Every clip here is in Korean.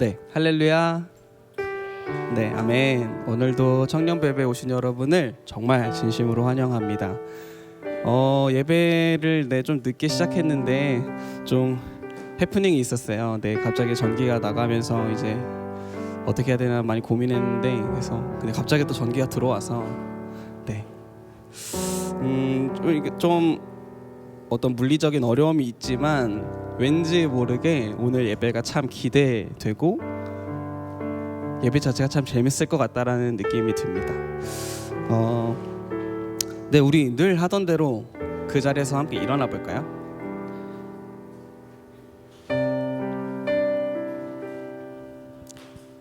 네, 할렐루야. 네, 아멘. 오늘도 청년배배에 오신 여러분을 정말 진심으로 환영합니다. 예배를 좀 늦게 시작했는데 좀 해프닝이 있었어요. 네, 갑자기 전기가 나가면서 이제 어떻게 해야 되나 많이 고민했는데 근데 갑자기 또 전기가 들어와서 좀 어떤 물리적인 어려움이 있지만 왠지 모르게 오늘 예배가 참 기대되고 예배 자체가 참 재밌을 것 같다라는 느낌이 듭니다. 네, 우리 늘 하던 대로 그 자리에서 함께 일어나 볼까요?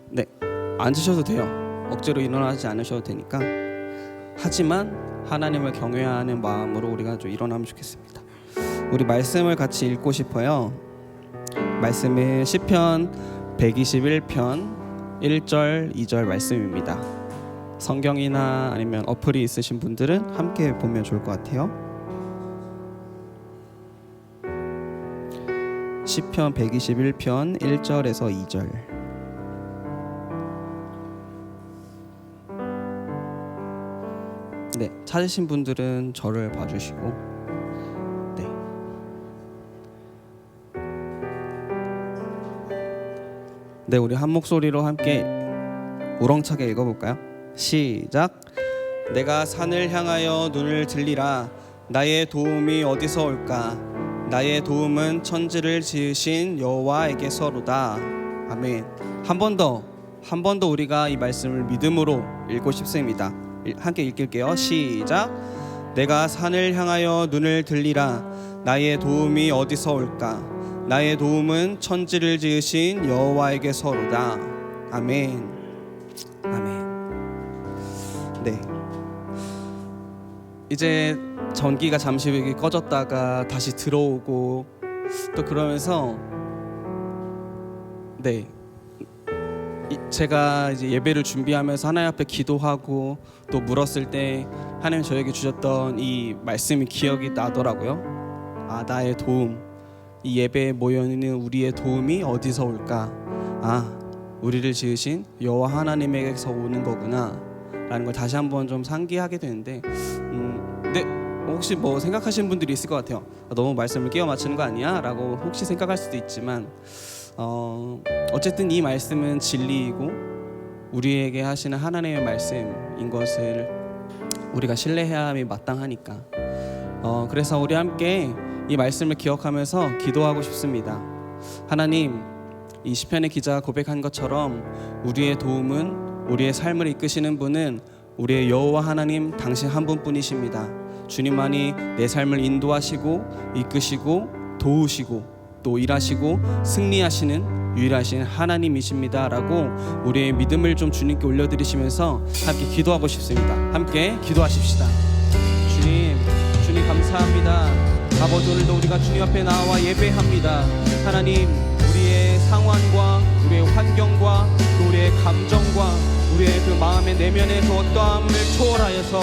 네, 앉으셔도 돼요. 억지로 일어나지 않으셔도 되니까. 하지만 하나님을 경외하는 마음으로 우리가 좀 일어나면 좋겠습니다. 우리 말씀을 같이 읽고 싶어요. 말씀은 시편 121편 1절 2절 말씀입니다. 성경이나 아니면 어플이 있으신 분들은 함께 보면 좋을 것 같아요. 시편 121편 1절에서 2절. 네, 찾으신 분들은 저를 봐주시고. 네, 우리 한 목소리로 함께 우렁차게 읽어볼까요? 시작. 내가 산을 향하여 눈을 들리라. 나의 도움이 어디서 올까? 나의 도움은 천지를 지으신 여호와에게서로다. 아멘. 한 번 더 우리가 이 말씀을 믿음으로 읽고 싶습니다. 함께 읽을게요. 시작. 내가 산을 향하여 눈을 들리라. 나의 도움이 어디서 올까? 나의 도움은 천지를 지으신 여호와에게서로다. 아멘. 아멘. 네. 이제 전기가 잠시 꺼졌다가 다시 들어오고 또 그러면서 제가 이제 예배를 준비하면서 하나님 앞에 기도하고 또 물었을 때 하나님 저에게 주셨던 이 말씀이 기억이 나더라고요. 나의 도움. 이 예배에 모여있는 우리의 도움이 어디서 올까? 우리를 지으신 여호와 하나님에게서 오는 거구나 라는 걸 다시 한번 좀 상기하게 되는데 혹시 뭐 생각하시는 분들이 있을 것 같아요. 너무 말씀을 끼워 맞추는 거 아니야? 라고 혹시 생각할 수도 있지만 어쨌든 이 말씀은 진리이고 우리에게 하시는 하나님의 말씀인 것을 우리가 신뢰해야 함이 마땅하니까 그래서 우리 함께 이 말씀을 기억하면서 기도하고 싶습니다. 하나님, 이 시편의 기자가 고백한 것처럼 우리의 도움은, 우리의 삶을 이끄시는 분은 우리의 여호와 하나님 당신 한 분뿐이십니다. 주님만이 내 삶을 인도하시고 이끄시고 도우시고 또 일하시고 승리하시는 유일하신 하나님이십니다 라고 우리의 믿음을 좀 주님께 올려드리시면서 함께 기도하고 싶습니다. 함께 기도하십시다. 주님 감사합니다. 아버지, 오늘도 우리가 주님 앞에 나와 예배합니다. 하나님, 우리의 상황과 우리의 환경과 또 우리의 감정과 우리의 그 마음의 내면의 그 어떠함을 초월하여서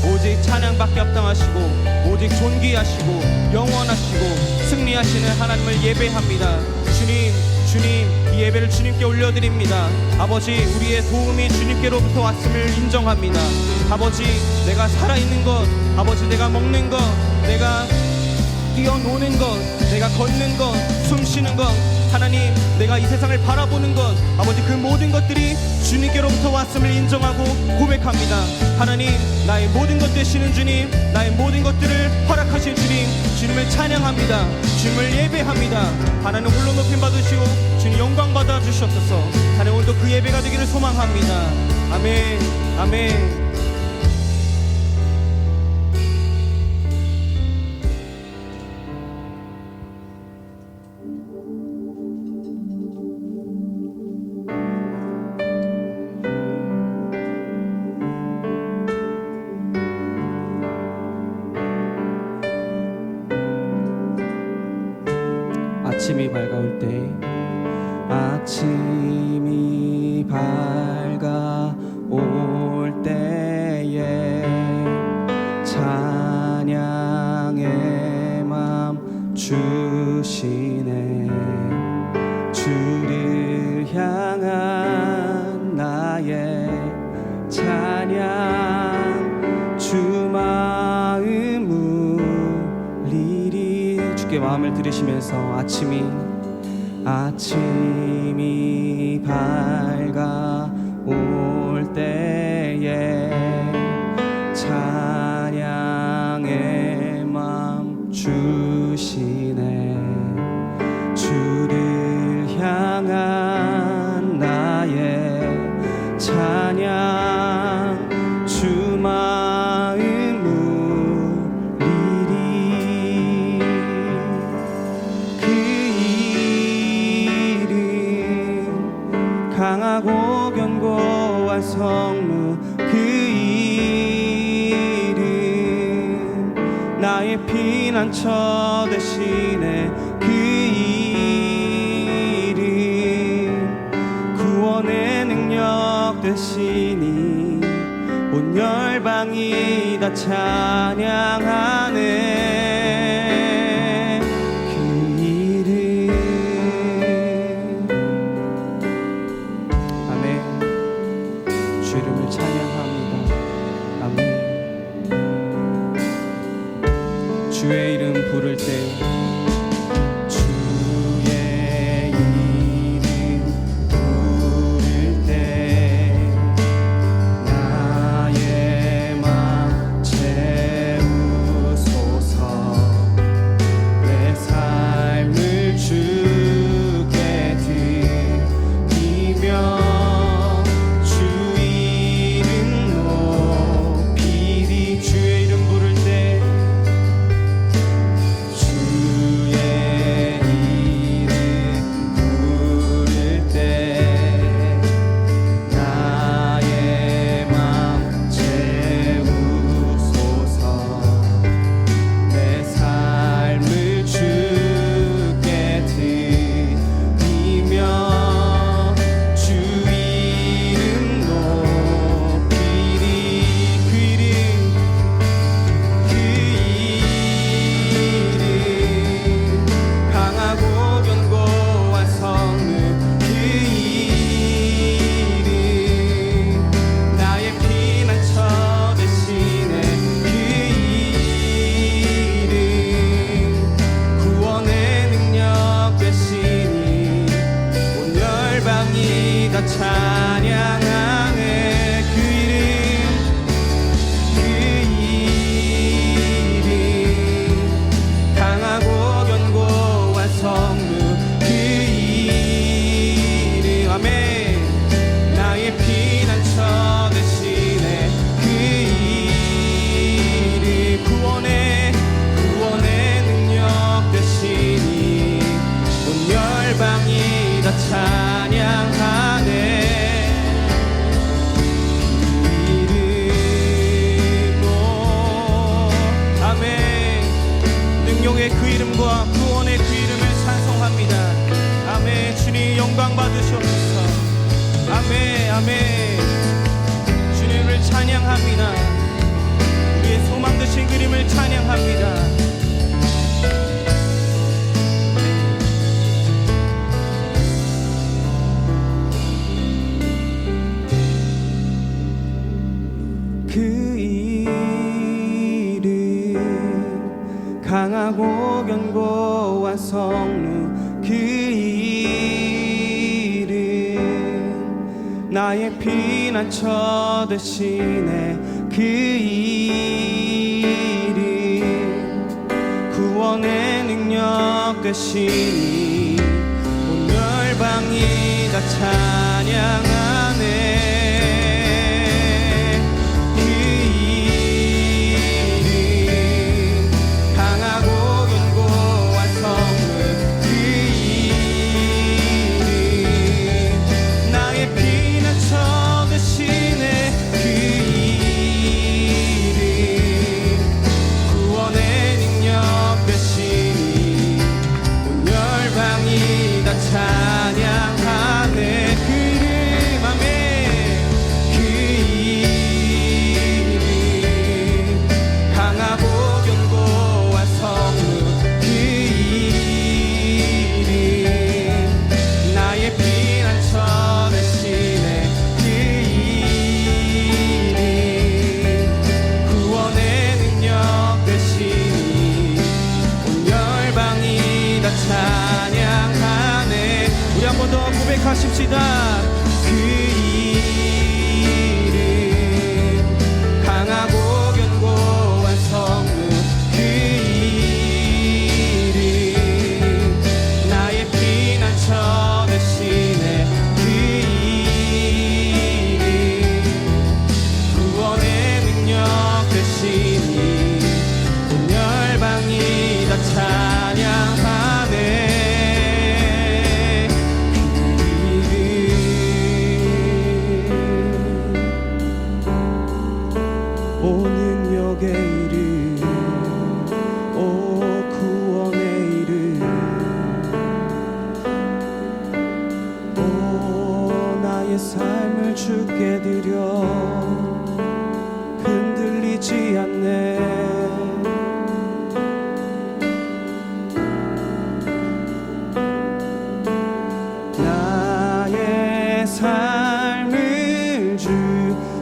오직 찬양밖에 합당하시고 오직 존귀하시고 영원하시고 승리하시는 하나님을 예배합니다. 주님, 이 예배를 주님께 올려드립니다. 아버지, 우리의 도움이 주님께로부터 왔음을 인정합니다. 아버지, 내가 살아있는 것, 아버지, 내가 먹는 것, 내가 뛰어노는 것, 내가 걷는 것, 숨 쉬는 것, 하나님, 내가 이 세상을 바라보는 것, 아버지, 그 모든 것들이 주님께로부터 왔음을 인정하고 고백합니다. 하나님, 나의 모든 것 되시는 주님, 나의 모든 것들을 허락하신 주님을 찬양합니다. 주님을 예배합니다. 하나님 홀로 높임 받으시고 주님 영광 받아 주시옵소서. 하나님, 오늘도 그 예배가 되기를 소망합니다. 아멘. 아멘. 아침이 밝아올 때 아침이 밝아올 때에 찬양의 맘 주시네. 주를 향 마음을 들으시면서 아침이 밝아올 때에 찬양의 마음 주시네. 주를 향한 나의 찬양 주 마음 울리리. 그 이름 강하고 견고한 성루, 그 이름 나의 피난처 되시네. 그 이름 구원의 능력 되시니 온 열방이 다 찬양하네. 그 이름. 아멘. 주 이름을 찬양합니다. 아멘. 주의 이름 부를 때 그 이름과 구원의 그 이름을 찬송합니다. 아멘. 주님 영광 받으시옵소서. 아멘. 아멘. 주님을 찬양합니다. 우리의 소망 되신 그 이름을 찬양합니다. 그 이름 강하고 견고한 성루, 그 이름 나의 피난처 되시네. 그 이름 구원의 능력 되시니 온 열방이 다 찬양하네. 찬양하네. 그 이름 찬양하십시다. 그 이름 강하고 견고한 성문, 그 이름 나의 피난처 대신에 그 이름 구원의 능력 대신이 온 열방이 다 찬양하네. 오 능력의 이름, 오 구원의 이름, 오 나의 삶을 주께 드려 흔들리지 않네. 나의 삶을 주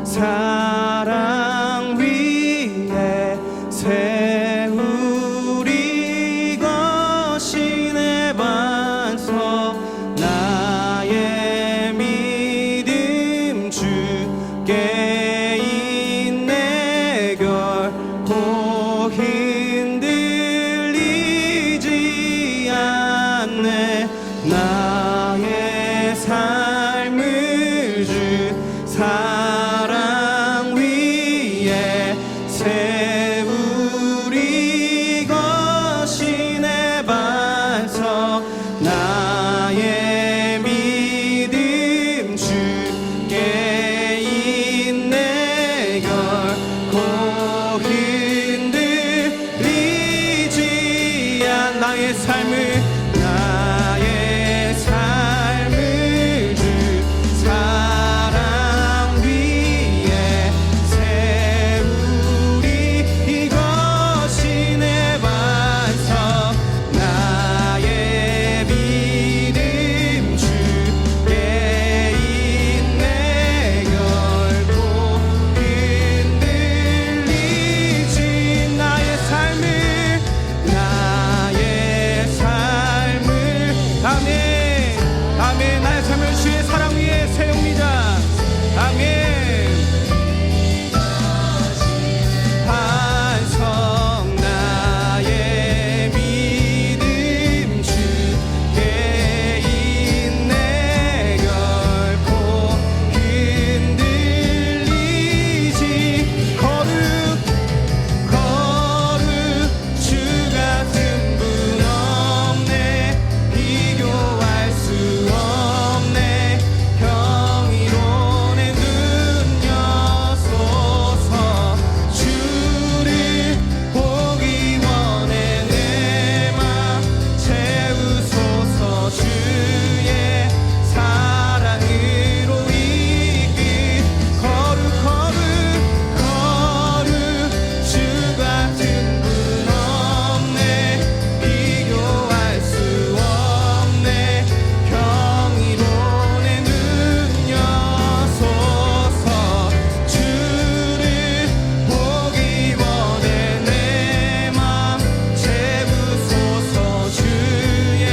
사랑 위에 세우리. 것이 내 반석, 나의 믿음 주께 있네. 결코 흔들리지 않네. 나의 삶을 주 사랑 위에 세우리. 것이 내 반석, 나의 믿음 주께 있네. 결코 흔들리지 않. 나의 삶을 주 사랑 위에 세우리. 이것이 내 반석, 나의 믿음 주께 있네. 결코 흔들리지. 나의 삶을 아멘 아멘. 나의 삶을 주의 사랑 위에 세웁니다. 아멘. 반석, 나의 믿음 주께 있네. 결코 흔들리지. 거룩 주 같은 분 없네. 비교할 수 없네. 경이로운 눈 여소서. 주를 보기 원해. 내 맘 채우소서. 주의 사랑으로 이끌. 거룩 주 같은 분 없네. 비교할 수 없네. 경이로운 눈 여소서. 주를 보기 원해. 내 맘 채우소서. 주의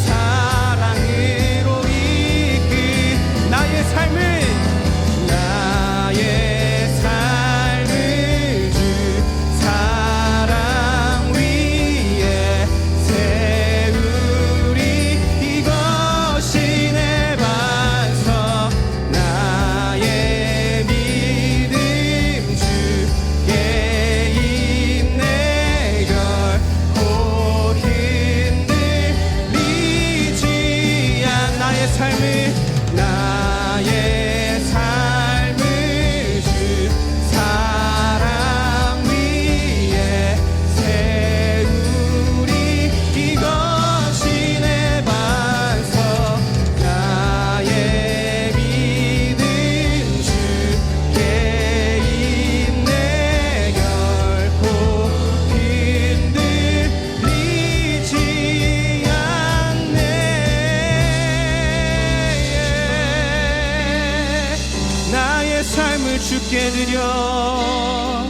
사랑으로 이끌. 나의 삶을 주 사랑 위에 세우리. 이것이 내 반석, 나의 믿음 주께 있네. 결코 흔들리지 않. 나의 삶을 주 사랑 위에 세우리. 이것이 내 반석, 나의 믿음 주께 있네. 결코 흔들리지 않네. 나의 삶을 주께 드려.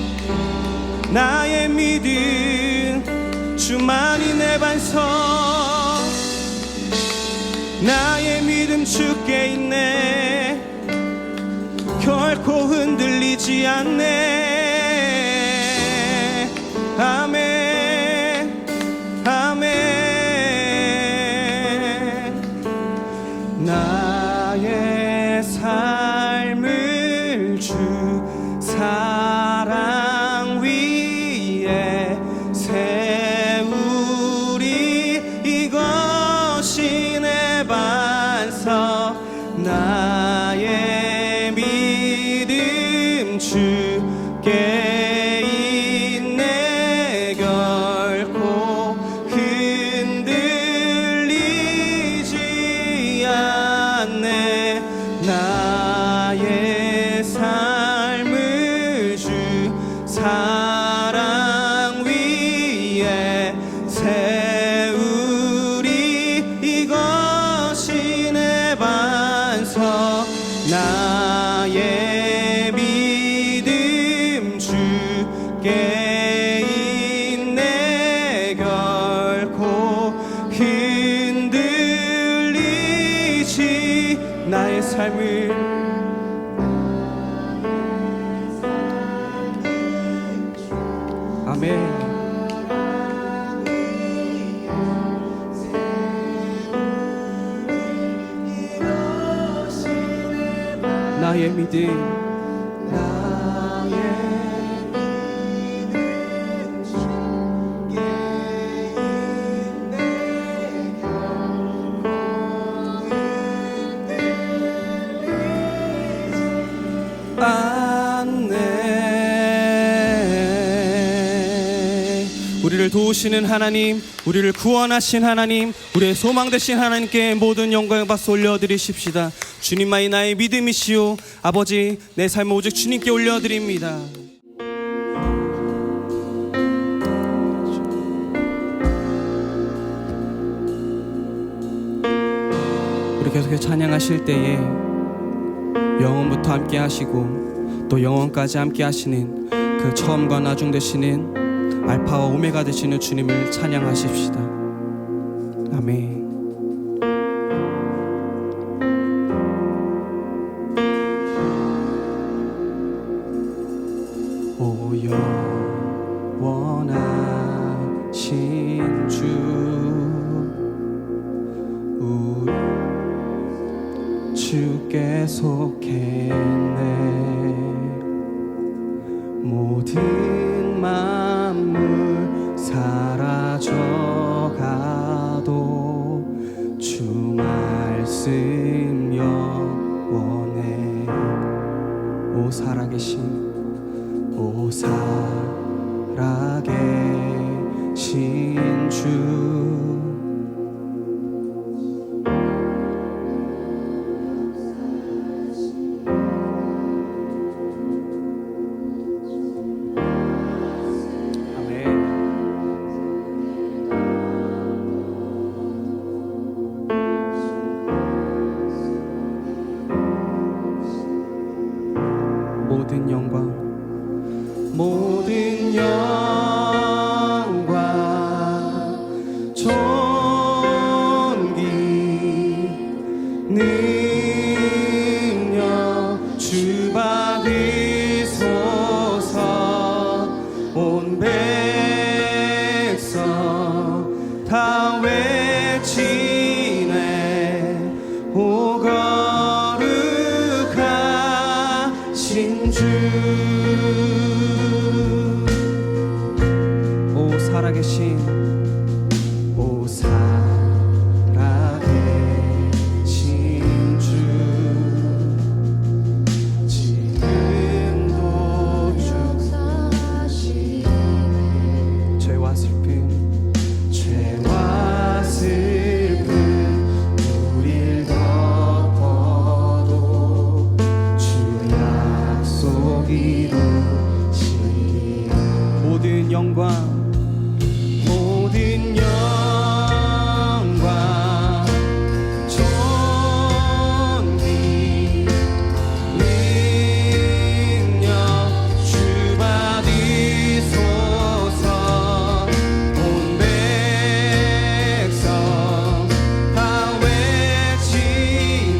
나의 믿음 주만이 내 반석, 나의 믿음 믿음 주께 있네. 결코 흔들리지 않네. 아멘 아멘. 나의 삶을 주 사랑 위에 세우리. 이것이 내 반석. 나의 믿음 주께 있네. 결코 흔들리지 않네. 나의 삶을 주 사랑 위에 세우리. 이것이 내 반석. 나의 믿음 주께 있네. 결코 흔들리지. 나의 삶을 아멘. 나의 믿음. 우리를 도우시는 하나님, 우리를 구원하신 하나님, 우리의 소망 되신 하나님께 모든 영광을 박수 올려드리십시다. 주님만이 나의 믿음이시오. 아버지, 내 삶을 오직 주님께 올려드립니다. 우리 계속해서 찬양하실 때에 영원부터 함께 하시고 또 영원까지 함께 하시는 그 처음과 나중 되시는 알파와 오메가 되시는 주님을 찬양하십시다. 아멘. 오 영원하신 주, 우리 주께 속했네. 모든 만물 사라져가도 주 말씀 영원해. 오 살아계신, 오 살아계신 주, 모든 영광, 모든 영광, 존귀, 능력 주 받으소서. 온 백성 다 외치네. 오 거룩하신 주, 오 살아계신, 오 살아계신 주, 지금도 주사시네. 죄와 슬픔, 죄와 슬픔 우릴 덮어도 주 약속 이루시리. 모든 영광, 모든 영광, 존귀, 능력 주 받으소서. 온 백성 다 외치네.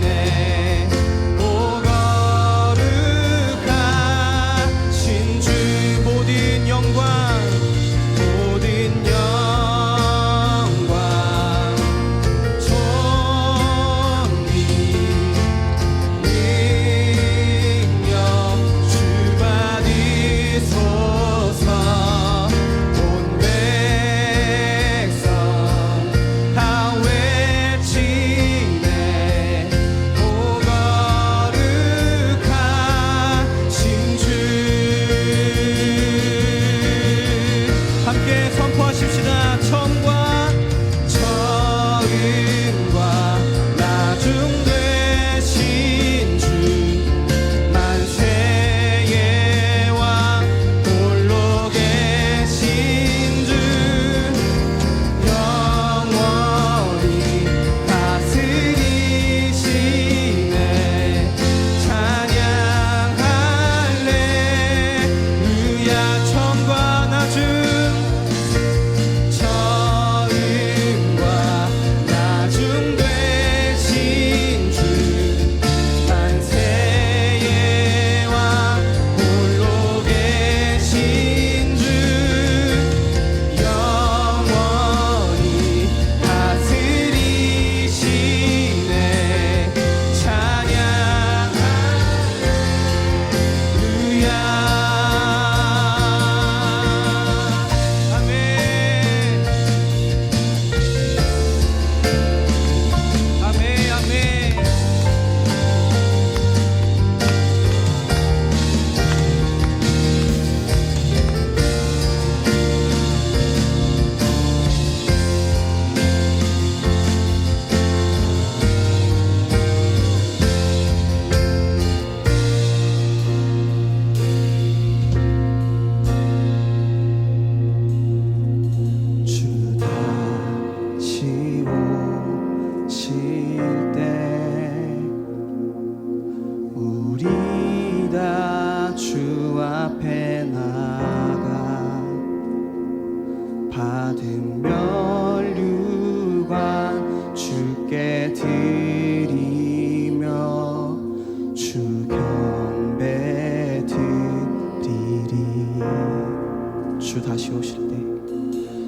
주 다시 오실 때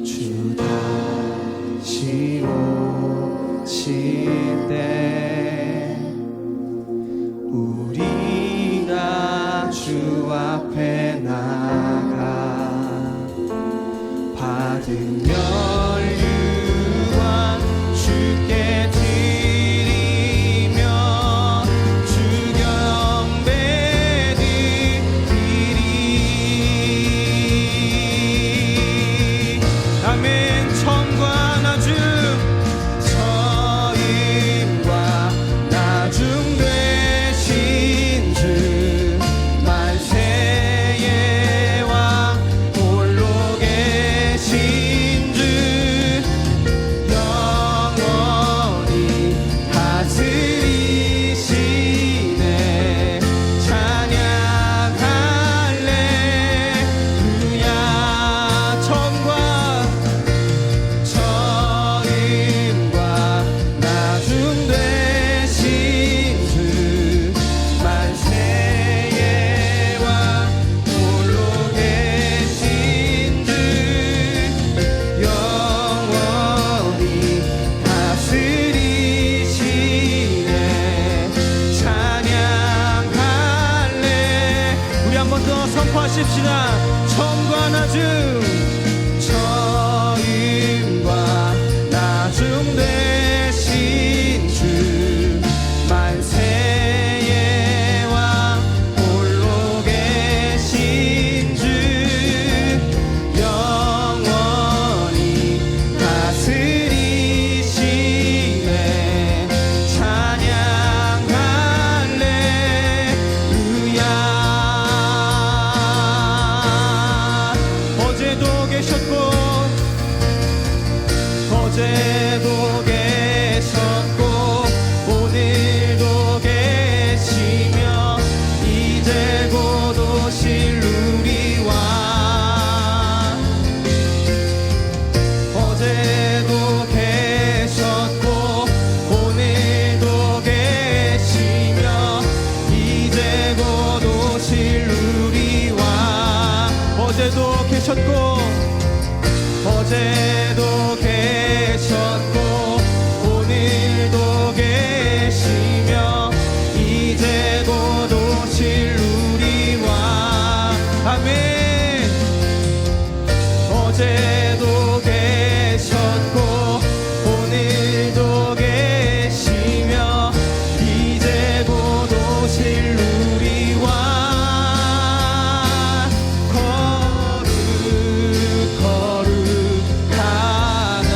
주 다시 오실 때 우리가 주 앞에 나가 받은 영광 주께 드리며 주 경배 드리리. 아멘. 처음과 나중 처음과 나중 되신 주 만세의 왕 홀로 계신 주 영원히 다스리시네. 찬양할렐루야. 처음과 처음과 나중 되신 주 만세의 왕 홀로 계신 주 영원히 다스리시네. 찬양할래. 우리 한 번 더 선포하십시다. 처음과 나중 처음과 나중 되신 주 만세의 왕 홀로 계신 주 영원히 다스리시네. 찬양할렐루야. 어제도 계셨고 어제도 계셨고 오늘도 계시며 이제 곧 오실 우리 왕. 어제도 계셨고 오늘도 계시며 이제 곧 오실 우리 왕. 어제도 계셨고 어제도 계셨고 오늘도 계시며 이제 곧 오실 우리 왕. 아멘. 어제도 계셨고 오늘도 계시며 이제 곧 오실 우리 왕. 거룩 거룩하나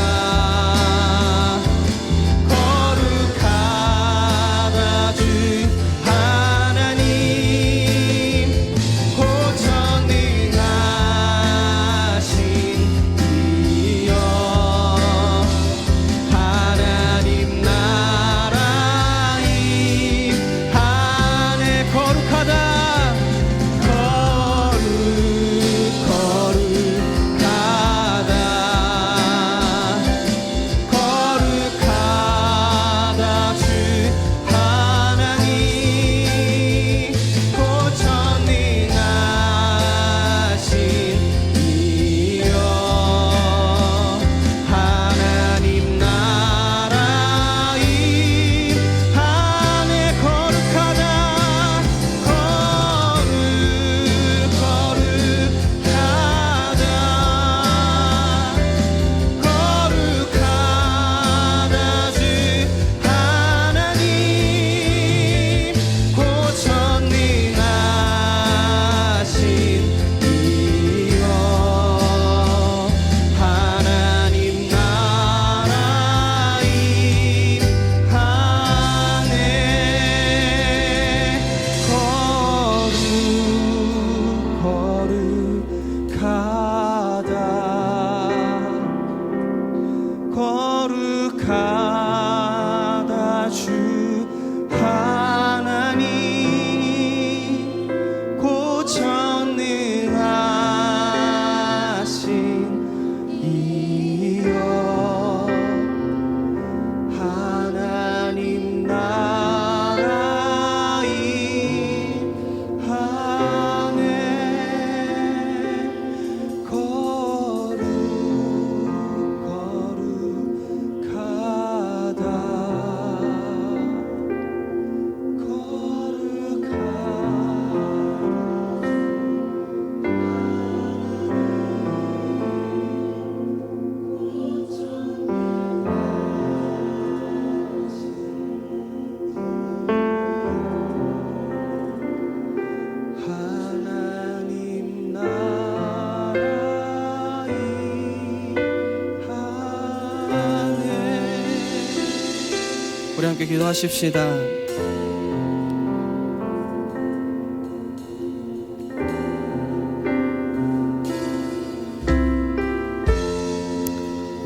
우리 함께 기도하십시다.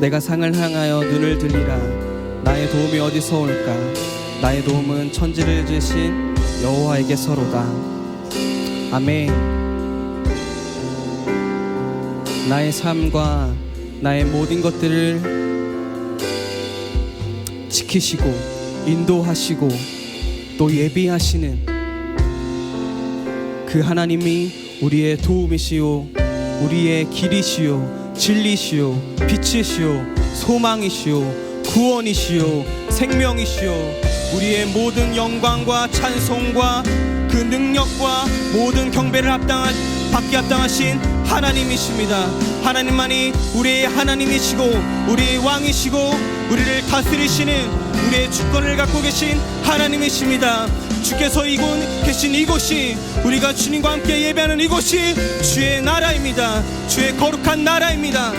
내가 상을 향하여 눈을 들리라. 나의 도움이 어디서 올까? 나의 도움은 천지를 지으신 여호와에게서로다. 아멘. 나의 삶과 나의 모든 것들을 지키시고 인도하시고 또 예비하시는 그 하나님이 우리의 도움이시요, 우리의 길이시요, 진리시요, 빛이시요, 소망이시요, 구원이시요, 생명이시요, 우리의 모든 영광과 찬송과 그 능력과 모든 경배를 받기 합당하신 하나님이십니다. 하나님만이 우리의 하나님이시고 우리의 왕이시고 우리를 다스리시는 우리의 주권을 갖고 계신 하나님이십니다. 주께서 계신 이곳이, 우리가 주님과 함께 예배하는 이곳이 주의 나라입니다. 주의 거룩한 나라입니다.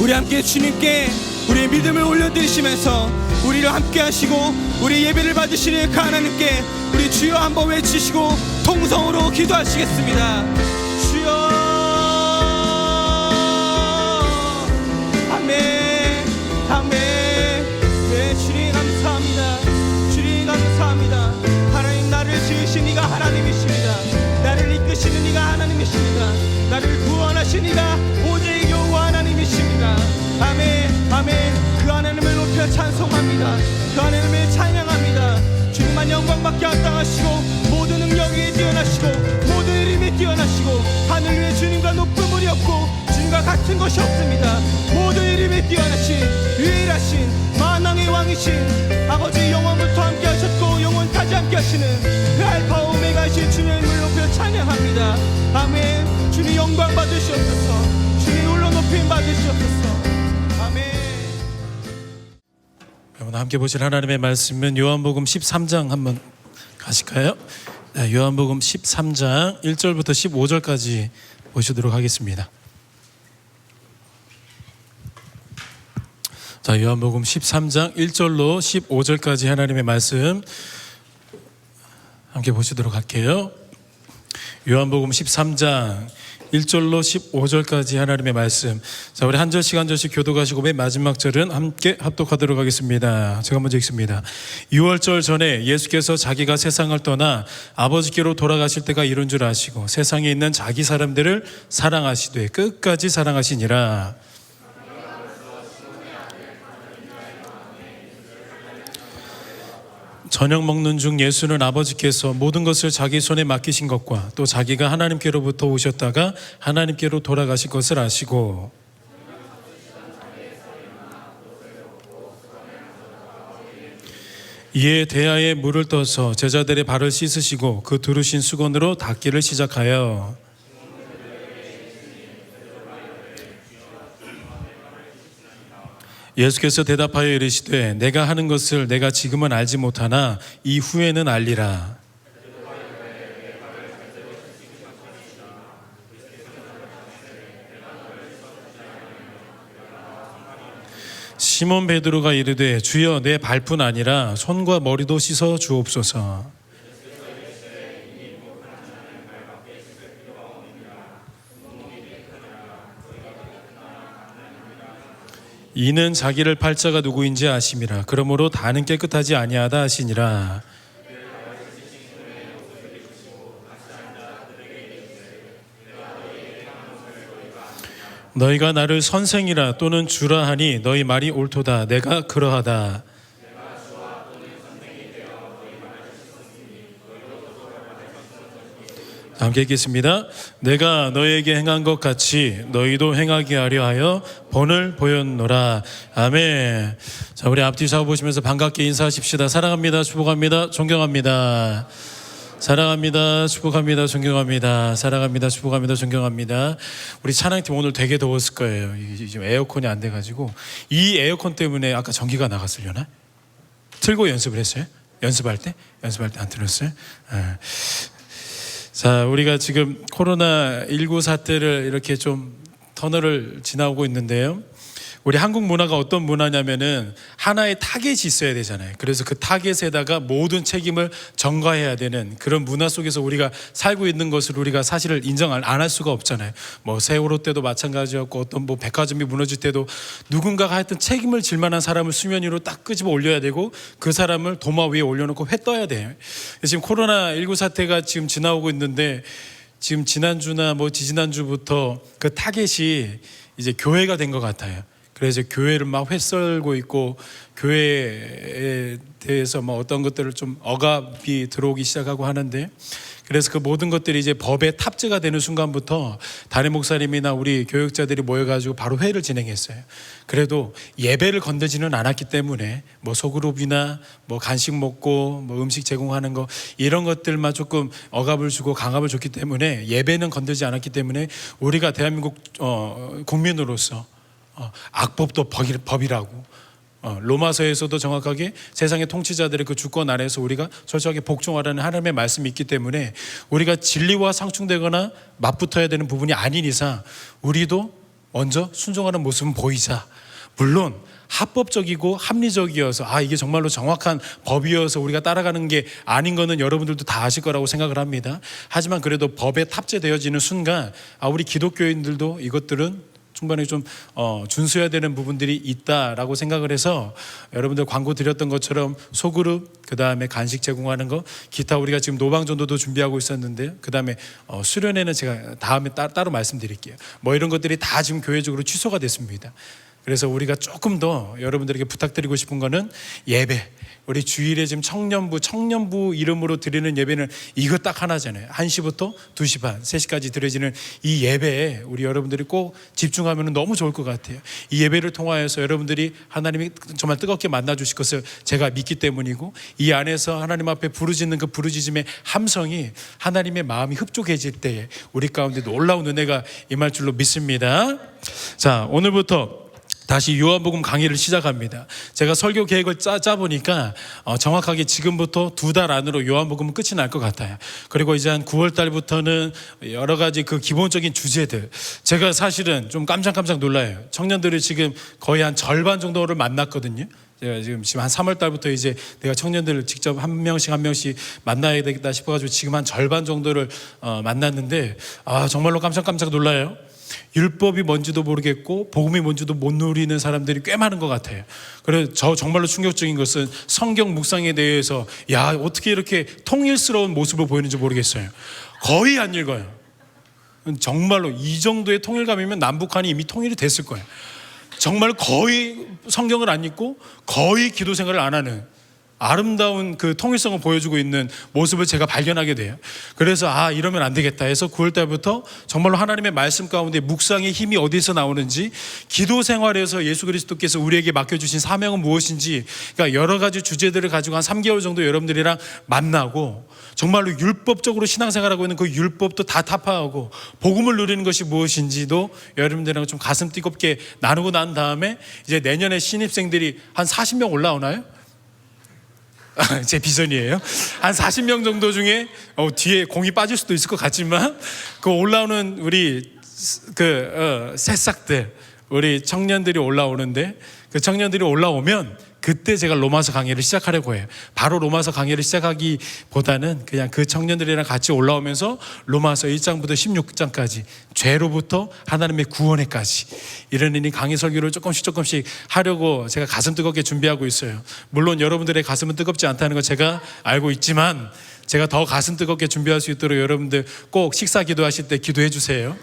우리 함께 주님께 우리의 믿음을 올려드리시면서 우리를 함께 하시고 우리 예배를 받으시는 그 하나님께 우리 주여 한번 외치시고 통성으로 기도하시겠습니다. 주여. 아멘. 아멘. 네, 주님 감사합니다. 주님 감사합니다. 하나님, 나를 지으신 이가 하나님이십니다. 나를 이끄시는 이가 하나님이십니다. 나를 구원하신 이가 오직 여호와 하나님이십니다. 아멘. 아멘. 그 하나님을 높여 찬송합니다. 그 하나님을 찬양합니다. 주님만 영광받게 합당하시고 모든 능력이 뛰어나시고 모든 이름이 뛰어나시고 하늘 위에 주님과 높은 물이 없고 주님과 같은 것이 없습니다. 모든 이름이 뛰어나신 유일하신 만왕의 왕이신 아버지, 영원부터 함께 하셨고 영원까지 함께 하시는 그 알파 오메가이신 주님을 높여 찬양합니다. 아멘. 주님 영광 받으시옵소서. 주님 홀로 높임 받으시옵소서. 여러분 함께 보실 하나님의 말씀은 요한복음 13장 한번 가실까요? 네, 요한복음 13장 1절부터 15절까지 보시도록 하겠습니다. 자, 요한복음 13장 1절로 15절까지 하나님의 말씀 함께 보시도록 할게요. 요한복음 13장 1절로 15절까지 하나님의 말씀. 자, 우리 한 절씩 한 절씩 교독하시고 맨 마지막 절은 함께 합독하도록 하겠습니다. 제가 먼저 읽습니다. 6월절 전에 예수께서 자기가 세상을 떠나 아버지께로 돌아가실 때가 이른 줄 아시고 세상에 있는 자기 사람들을 사랑하시되 끝까지 사랑하시니라. 저녁 먹는 중 예수는 아버지께서 모든 것을 자기 손에 맡기신 것과 또 자기가 하나님께로부터 오셨다가 하나님께로 돌아가실 것을 아시고 이에 대야에 물을 떠서 제자들의 발을 씻으시고 그 두르신 수건으로 닦기를 시작하여 예수께서 대답하여 이르시되 내가 하는 것을 내가 지금은 알지 못하나 이후에는 알리라. 시몬 베드로가 이르되 주여 내 발뿐 아니라 손과 머리도 씻어 주옵소서. 이는 자기를 팔 자가 누구인지 아심이라. 그러므로 다는 깨끗하지 아니하다 하시니라. 너희가 나를 선생이라 또는 주라 하니 너희 말이 옳도다. 내가 그러하다. 함께 읽겠습니다. 내가 너희에게 행한 것 같이 너희도 행하게 하려 하여 본을 보였노라. 아멘. 자, 우리 앞뒤 좌우 보시면서 반갑게 인사하십시다. 사랑합니다. 축복합니다. 존경합니다. 사랑합니다. 축복합니다. 존경합니다. 사랑합니다. 축복합니다. 존경합니다. 우리 찬양팀 오늘 되게 더웠을 거예요. 지금 에어컨이 안 돼가지고 이 에어컨 때문에 아까 전기가 나갔으려나? 틀고 연습을 했어요? 연습할 때 안 틀었어요? 자, 우리가 지금 코로나19 사태를 이렇게 좀 터널을 지나오고 있는데요. 우리 한국 문화가 어떤 문화냐면은 하나의 타겟이 있어야 되잖아요. 그래서 그 타겟에다가 모든 책임을 전가해야 되는 그런 문화 속에서 우리가 살고 있는 것을 우리가 사실을 인정 안 할 수가 없잖아요. 뭐 세월호 때도 마찬가지였고 어떤 뭐 백화점이 무너질 때도 누군가가 하여튼 책임을 질 만한 사람을 수면 위로 딱 끄집어 올려야 되고 그 사람을 도마 위에 올려놓고 회 떠야 돼요. 지금 코로나19 사태가 지금 지나오고 있는데 지금 지난주나 뭐 지지난주부터 그 타겟이 이제 교회가 된 것 같아요. 그래서 교회를 막 회썰고 있고 교회에 대해서 뭐 어떤 것들을 좀 억압이 들어오기 시작하고 하는데, 그래서 그 모든 것들이 이제 법에 탑재가 되는 순간부터 담임 목사님이나 우리 교육자들이 모여가지고 바로 회의를 진행했어요. 그래도 예배를 건드지는 않았기 때문에 뭐 소그룹이나 뭐 간식 먹고 뭐 음식 제공하는 거 이런 것들만 조금 억압을 주고 강압을 줬기 때문에 예배는 건드지 않았기 때문에 우리가 대한민국 국민으로서 악법도 법이라고 로마서에서도 정확하게 세상의 통치자들의 그 주권 아래에서 우리가 철저하게 복종하라는 하나님의 말씀이 있기 때문에 우리가 진리와 상충되거나 맞붙어야 되는 부분이 아닌 이상 우리도 먼저 순종하는 모습은 보이자. 물론 합법적이고 합리적이어서 이게 정말로 정확한 법이어서 우리가 따라가는 게 아닌 거는 여러분들도 다 아실 거라고 생각을 합니다. 하지만 그래도 법에 탑재되어지는 순간 우리 기독교인들도 이것들은 충분히 좀 준수해야 되는 부분들이 있다라고 생각을 해서 여러분들 광고 드렸던 것처럼 소그룹, 그 다음에 간식 제공하는 거, 기타 우리가 지금 노방전도도 준비하고 있었는데 그 다음에 수련회는 제가 다음에 따로 말씀드릴게요. 뭐 이런 것들이 다 지금 교회적으로 취소가 됐습니다. 그래서 우리가 조금 더 여러분들에게 부탁드리고 싶은 거는 예배, 우리 주일에 지금 청년부 이름으로 드리는 예배는 이거 딱 하나잖아요. 1시부터 2시 반, 3시까지 드려지는 이 예배에 우리 여러분들이 꼭 집중하면 너무 좋을 것 같아요. 이 예배를 통하여서 여러분들이 하나님이 정말 뜨겁게 만나 주실 것을 제가 믿기 때문이고, 이 안에서 하나님 앞에 부르짖는 그 부르짖음의 함성이 하나님의 마음이 흡족해질 때에 우리 가운데 놀라운 은혜가 임할 줄로 믿습니다. 자, 오늘부터 다시 요한복음 강의를 시작합니다. 제가 설교 계획을 짜보니까 정확하게 지금부터 2달 안으로 요한복음은 끝이 날 것 같아요. 그리고 이제 한 9월 달부터는 여러 가지 그 기본적인 주제들, 제가 사실은 좀 깜짝깜짝 놀라요. 청년들이 지금 거의 한 절반 정도를 만났거든요. 제가 지금 한 3월 달부터 이제 내가 청년들을 직접 한 명씩 만나야 되겠다 싶어가지고 지금 한 절반 정도를 만났는데 정말로 깜짝깜짝 놀라요. 율법이 뭔지도 모르겠고 복음이 뭔지도 못 누리는 사람들이 꽤 많은 것 같아요. 그래서 저 정말로 충격적인 것은 성경 묵상에 대해서 어떻게 이렇게 통일스러운 모습을 보이는지 모르겠어요. 거의 안 읽어요. 정말로 이 정도의 통일감이면 남북한이 이미 통일이 됐을 거예요. 정말 거의 성경을 안 읽고 거의 기도 생활을 안 하는 아름다운 그 통일성을 보여주고 있는 모습을 제가 발견하게 돼요. 그래서 이러면 안 되겠다 해서 9월 달부터 정말로 하나님의 말씀 가운데 묵상의 힘이 어디서 나오는지, 기도 생활에서 예수 그리스도께서 우리에게 맡겨주신 사명은 무엇인지, 그러니까 여러 가지 주제들을 가지고 한 3개월 정도 여러분들이랑 만나고 정말로 율법적으로 신앙생활하고 있는 그 율법도 다 타파하고 복음을 누리는 것이 무엇인지도 여러분들이랑 좀 가슴 뜨겁게 나누고 난 다음에 이제 내년에 신입생들이 한 40명 올라오나요? 제 비전이에요. 한 40명 정도 중에 뒤에 공이 빠질 수도 있을 것 같지만 그 올라오는 우리 새싹들, 우리 청년들이 올라오는데, 그 청년들이 올라오면 그때 제가 로마서 강의를 시작하려고 해요. 바로 로마서 강의를 시작하기보다는 그냥 그 청년들이랑 같이 올라오면서 로마서 1장부터 16장까지 죄로부터 하나님의 구원에까지 이런 강의 설교를 조금씩 하려고 제가 가슴 뜨겁게 준비하고 있어요. 물론 여러분들의 가슴은 뜨겁지 않다는 거 제가 알고 있지만 제가 더 가슴 뜨겁게 준비할 수 있도록 여러분들 꼭 식사 기도하실 때 기도해 주세요.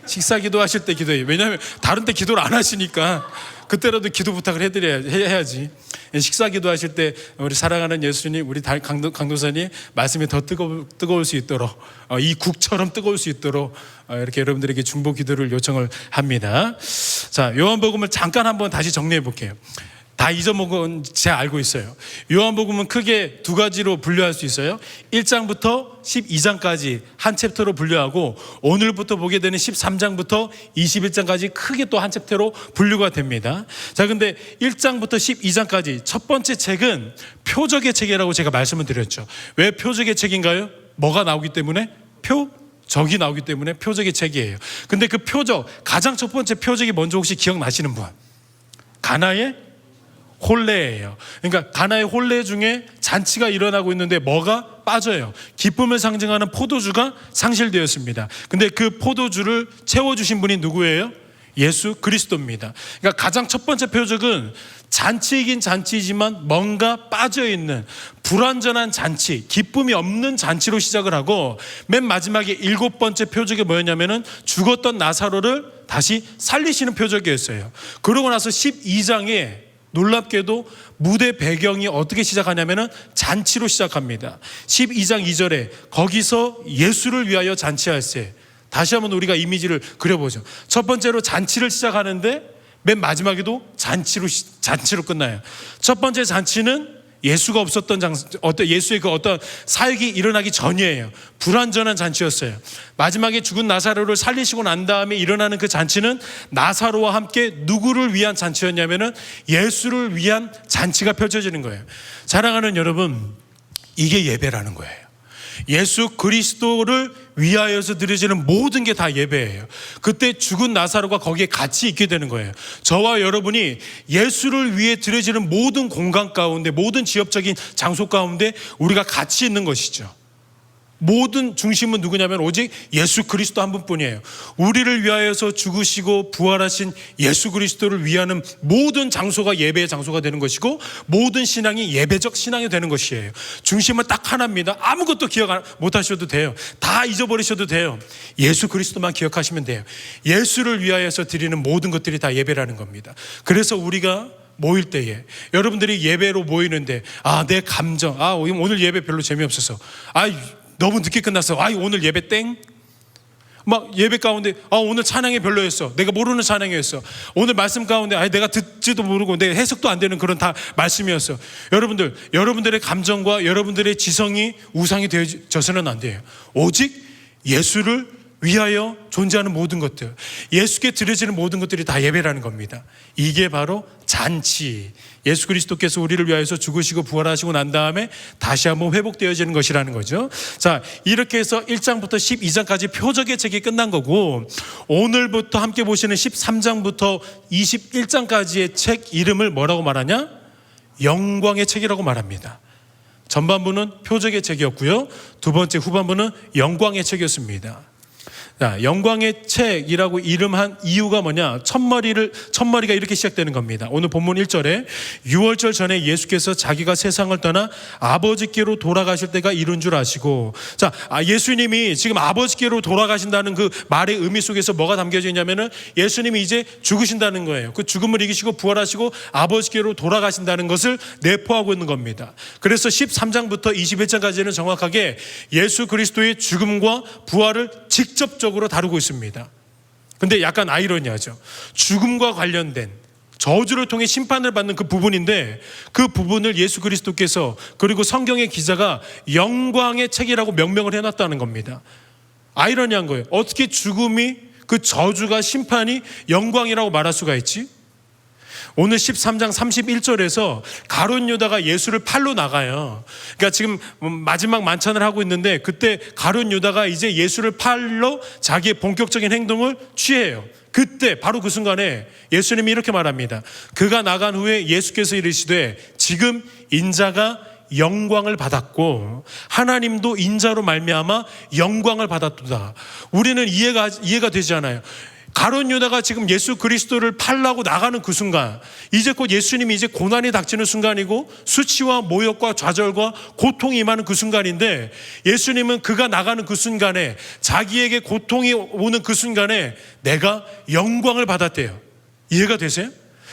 식사 기도하실 때 기도해요. 왜냐하면 다른 때 기도를 안 하시니까 그때라도 기도 부탁을 해야지. 식사 기도하실 때 우리 사랑하는 예수님, 우리 강도사님 말씀이 더 뜨거울 수 있도록, 이 국처럼 뜨거울 수 있도록 이렇게 여러분들에게 중보 기도를 요청을 합니다. 자, 요한복음을 잠깐 한번 다시 정리해 볼게요. 다 잊어먹은 제가 알고 있어요. 요한복음은 크게 2가지로 분류할 수 있어요. 1장부터 12장까지 한 챕터로 분류하고, 오늘부터 보게 되는 13장부터 21장까지 크게 또 한 챕터로 분류가 됩니다. 자, 근데 1장부터 12장까지 첫 번째 책은 표적의 책이라고 제가 말씀을 드렸죠. 왜 표적의 책인가요? 뭐가 나오기 때문에? 적이 나오기 때문에 표적의 책이에요. 근데 그 표적, 가장 첫 번째 표적이 먼저 혹시 기억나시는 분? 가나의 혼례예요. 그러니까 가나의 혼례 중에 잔치가 일어나고 있는데 뭐가 빠져요? 기쁨을 상징하는 포도주가 상실되었습니다. 근데 그 포도주를 채워주신 분이 누구예요? 예수 그리스도입니다. 그러니까 가장 첫 번째 표적은 잔치이긴 잔치이지만 뭔가 빠져있는 불완전한 잔치, 기쁨이 없는 잔치로 시작을 하고, 맨 마지막에 일곱 번째 표적이 뭐였냐면은 죽었던 나사로를 다시 살리시는 표적이었어요. 그러고 나서 12장에 놀랍게도 무대 배경이 어떻게 시작하냐면은 잔치로 시작합니다. 12장 2절에 거기서 예수를 위하여 잔치할세. 다시 한번 우리가 이미지를 그려보죠. 첫 번째로 잔치를 시작하는데 맨 마지막에도 잔치로 끝나요. 첫 번째 잔치는 예수가 없었던 예수의 그 어떤 사역이 일어나기 전이에요. 불완전한 잔치였어요. 마지막에 죽은 나사로를 살리시고 난 다음에 일어나는 그 잔치는 나사로와 함께 누구를 위한 잔치였냐면은 예수를 위한 잔치가 펼쳐지는 거예요. 사랑하는 여러분, 이게 예배라는 거예요. 예수 그리스도를 위하여서 드려지는 모든 게 다 예배예요. 그때 죽은 나사로가 거기에 같이 있게 되는 거예요. 저와 여러분이 예수를 위해 드려지는 모든 공간 가운데, 모든 지역적인 장소 가운데 우리가 같이 있는 것이죠. 모든 중심은 누구냐면 오직 예수 그리스도 한 분뿐이에요. 우리를 위하여서 죽으시고 부활하신 예수 그리스도를 위하는 모든 장소가 예배의 장소가 되는 것이고, 모든 신앙이 예배적 신앙이 되는 것이에요. 중심은 딱 하나입니다. 아무것도 기억 못 하셔도 돼요. 다 잊어버리셔도 돼요. 예수 그리스도만 기억하시면 돼요. 예수를 위하여서 드리는 모든 것들이 다 예배라는 겁니다. 그래서 우리가 모일 때에, 여러분들이 예배로 모이는데 내 감정, 오늘 예배 별로 재미없어서, 너무 늦게 끝났어. 오늘 예배 땡. 막 예배 가운데 오늘 찬양이 별로였어. 내가 모르는 찬양이었어. 오늘 말씀 가운데 내가 듣지도 모르고 내 해석도 안 되는 그런 다 말씀이었어. 여러분들의 감정과 여러분들의 지성이 우상이 되어져서는 안 돼요. 오직 예수를 위하여 존재하는 모든 것들, 예수께 드려지는 모든 것들이 다 예배라는 겁니다. 이게 바로 잔치, 예수 그리스도께서 우리를 위하여서 죽으시고 부활하시고 난 다음에 다시 한번 회복되어지는 것이라는 거죠. 자, 이렇게 해서 1장부터 12장까지 표적의 책이 끝난 거고, 오늘부터 함께 보시는 13장부터 21장까지의 책 이름을 뭐라고 말하냐? 영광의 책이라고 말합니다. 전반부는 표적의 책이었고요, 두 번째 후반부는 영광의 책이었습니다. 자, 영광의 책이라고 이름한 이유가 뭐냐? 첫머리가 이렇게 시작되는 겁니다. 오늘 본문 1절에 유월절 전에 예수께서 자기가 세상을 떠나 아버지께로 돌아가실 때가 이른 줄 아시고, 자, 예수님이 지금 아버지께로 돌아가신다는 그 말의 의미 속에서 뭐가 담겨져 있냐면은 예수님이 이제 죽으신다는 거예요. 그 죽음을 이기시고 부활하시고 아버지께로 돌아가신다는 것을 내포하고 있는 겁니다. 그래서 13장부터 21장까지는 정확하게 예수 그리스도의 죽음과 부활을 직접적으로 다루고 있습니다. 근데 약간 아이러니하죠. 죽음과 관련된 저주를 통해 심판을 받는 그 부분인데, 그 부분을 예수 그리스도께서, 그리고 성경의 기자가 영광의 책이라고 명명을 해놨다는 겁니다. 아이러니한 거예요. 어떻게 죽음이, 그 저주가, 심판이 영광이라고 말할 수가 있지? 오늘 13장 31절에서 가룟 유다가 예수를 팔러 나가요. 그러니까 지금 마지막 만찬을 하고 있는데, 그때 가룟 유다가 이제 예수를 팔러 자기의 본격적인 행동을 취해요. 그때 바로 그 순간에 예수님이 이렇게 말합니다. 그가 나간 후에 예수께서 이르시되 지금 인자가 영광을 받았고 하나님도 인자로 말미암아 영광을 받았도다. 우리는 이해가 되지 않아요. 가룟 유다가 지금 예수 그리스도를 팔라고 나가는 그 순간, 이제 곧 예수님이 이제 고난이 닥치는 순간이고 수치와 모욕과 좌절과 고통이 임하는 그 순간인데, 예수님은 그가 나가는 그 순간에, 자기에게 고통이 오는 그 순간에 내가 영광을 받았대요. 이해가 되세요?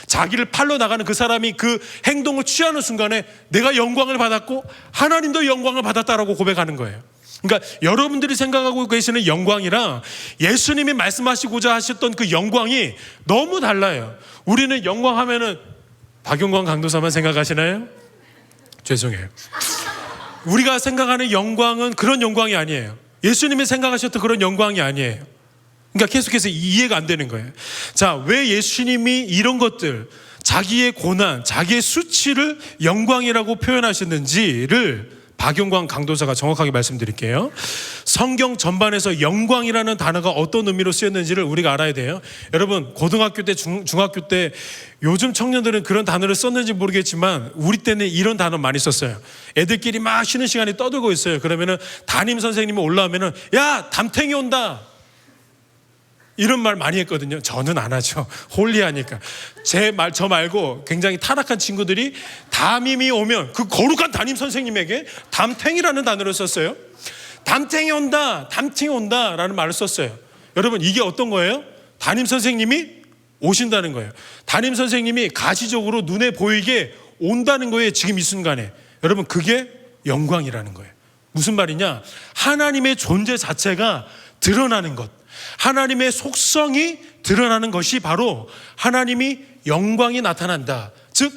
자기를 팔러 나가는 그 사람이 그 행동을 취하는 순간에 내가 영광을 받았고 하나님도 영광을 받았다라고 고백하는 거예요. 그러니까 여러분들이 생각하고 계시는 영광이랑 예수님이 말씀하시고자 하셨던 그 영광이 너무 달라요. 우리는 영광 하면은 박용광 강도사만 생각하시나요? 죄송해요. 우리가 생각하는 영광은 그런 영광이 아니에요. 예수님이 생각하셨던 그런 영광이 아니에요. 그러니까 계속해서 이해가 안 되는 거예요. 자, 왜 예수님이 이런 것들, 자기의 고난, 자기의 수치를 영광이라고 표현하셨는지를 박용광 강도사가 정확하게 말씀드릴게요. 성경 전반에서 영광이라는 단어가 어떤 의미로 쓰였는지를 우리가 알아야 돼요. 여러분 고등학교 때 중학교 때 요즘 청년들은 그런 단어를 썼는지 모르겠지만 우리 때는 이런 단어 많이 썼어요. 애들끼리 막 쉬는 시간에 떠들고 있어요. 그러면은 담임 선생님이 올라오면은 야 담탱이 온다 이런 말 많이 했거든요. 저는 안 하죠. 홀리하니까. 저 말고 굉장히 타락한 친구들이 담임이 오면 그 거룩한 담임 선생님에게 담탱이라는 단어를 썼어요. 담탱이 온다, 담탱이 온다 라는 말을 썼어요. 여러분 이게 어떤 거예요? 담임 선생님이 오신다는 거예요. 담임 선생님이 가시적으로 눈에 보이게 온다는 거예요. 지금 이 순간에. 여러분 그게 영광이라는 거예요. 무슨 말이냐? 하나님의 존재 자체가 드러나는 것, 하나님의 속성이 드러나는 것이 바로 하나님이 영광이 나타난다. 즉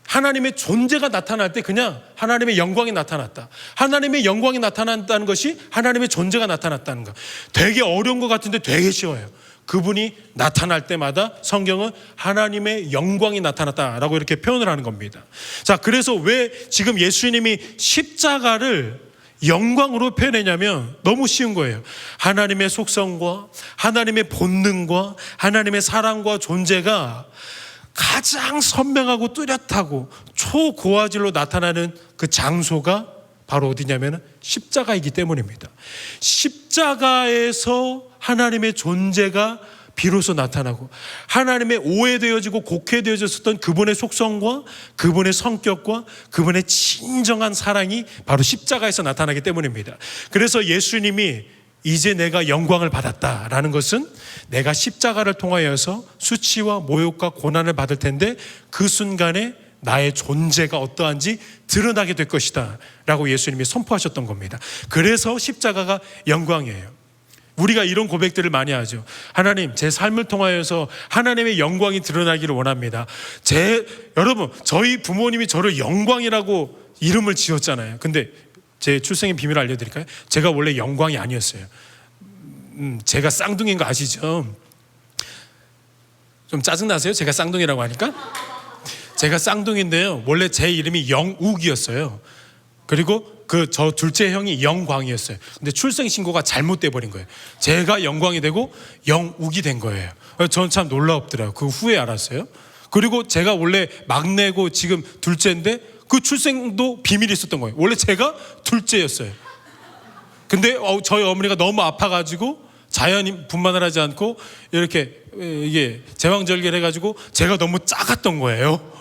하나님의 존재가 나타날 때 그냥 하나님의 영광이 나타났다. 하나님의 영광이 나타난다는 것이 하나님의 존재가 나타났다는 것. 되게 어려운 것 같은데 되게 쉬워요. 그분이 나타날 때마다 성경은 하나님의 영광이 나타났다라고 이렇게 표현을 하는 겁니다. 자, 그래서 왜 지금 예수님이 십자가를 영광으로 표현했냐면 너무 쉬운 거예요. 하나님의 속성과 하나님의 본능과 하나님의 사랑과 존재가 가장 선명하고 뚜렷하고 초고화질로 나타나는 그 장소가 바로 어디냐면 십자가이기 때문입니다. 십자가에서 하나님의 존재가 비로소 나타나고 하나님의 오해되어지고 곡해되어졌었던 그분의 속성과 그분의 성격과 그분의 진정한 사랑이 바로 십자가에서 나타나기 때문입니다. 그래서 예수님이 이제 내가 영광을 받았다라는 것은 내가 십자가를 통하여서 수치와 모욕과 고난을 받을 텐데 그 순간에 나의 존재가 어떠한지 드러나게 될 것이다 라고 예수님이 선포하셨던 겁니다. 그래서 십자가가 영광이에요. 우리가 이런 고백들을 많이 하죠. 하나님, 제 삶을 통하여서 하나님의 영광이 드러나기를 원합니다. 여러분, 저희 부모님이 저를 영광이라고 이름을 지었잖아요. 근데 제 출생의 비밀을 알려드릴까요? 제가 원래 영광이 아니었어요. 제가 쌍둥이인 거 아시죠? 좀 짜증나세요? 제가 쌍둥이라고 하니까? 제가 쌍둥이인데요. 원래 제 이름이 영욱이었어요. 그리고 저 둘째 형이 영광이었어요. 근데 출생신고가 잘못돼 버린 거예요. 제가 영광이 되고 영욱이 된 거예요. 저는 참 놀라웠더라고요. 그 후에 알았어요. 그리고 제가 원래 막내고 지금 둘째인데 그 출생도 비밀이 있었던 거예요. 원래 제가 둘째였어요. 근데 저희 어머니가 너무 아파가지고 자연히 분만을 하지 않고 이렇게 이게 제왕절개를 해가지고 제가 너무 작았던 거예요.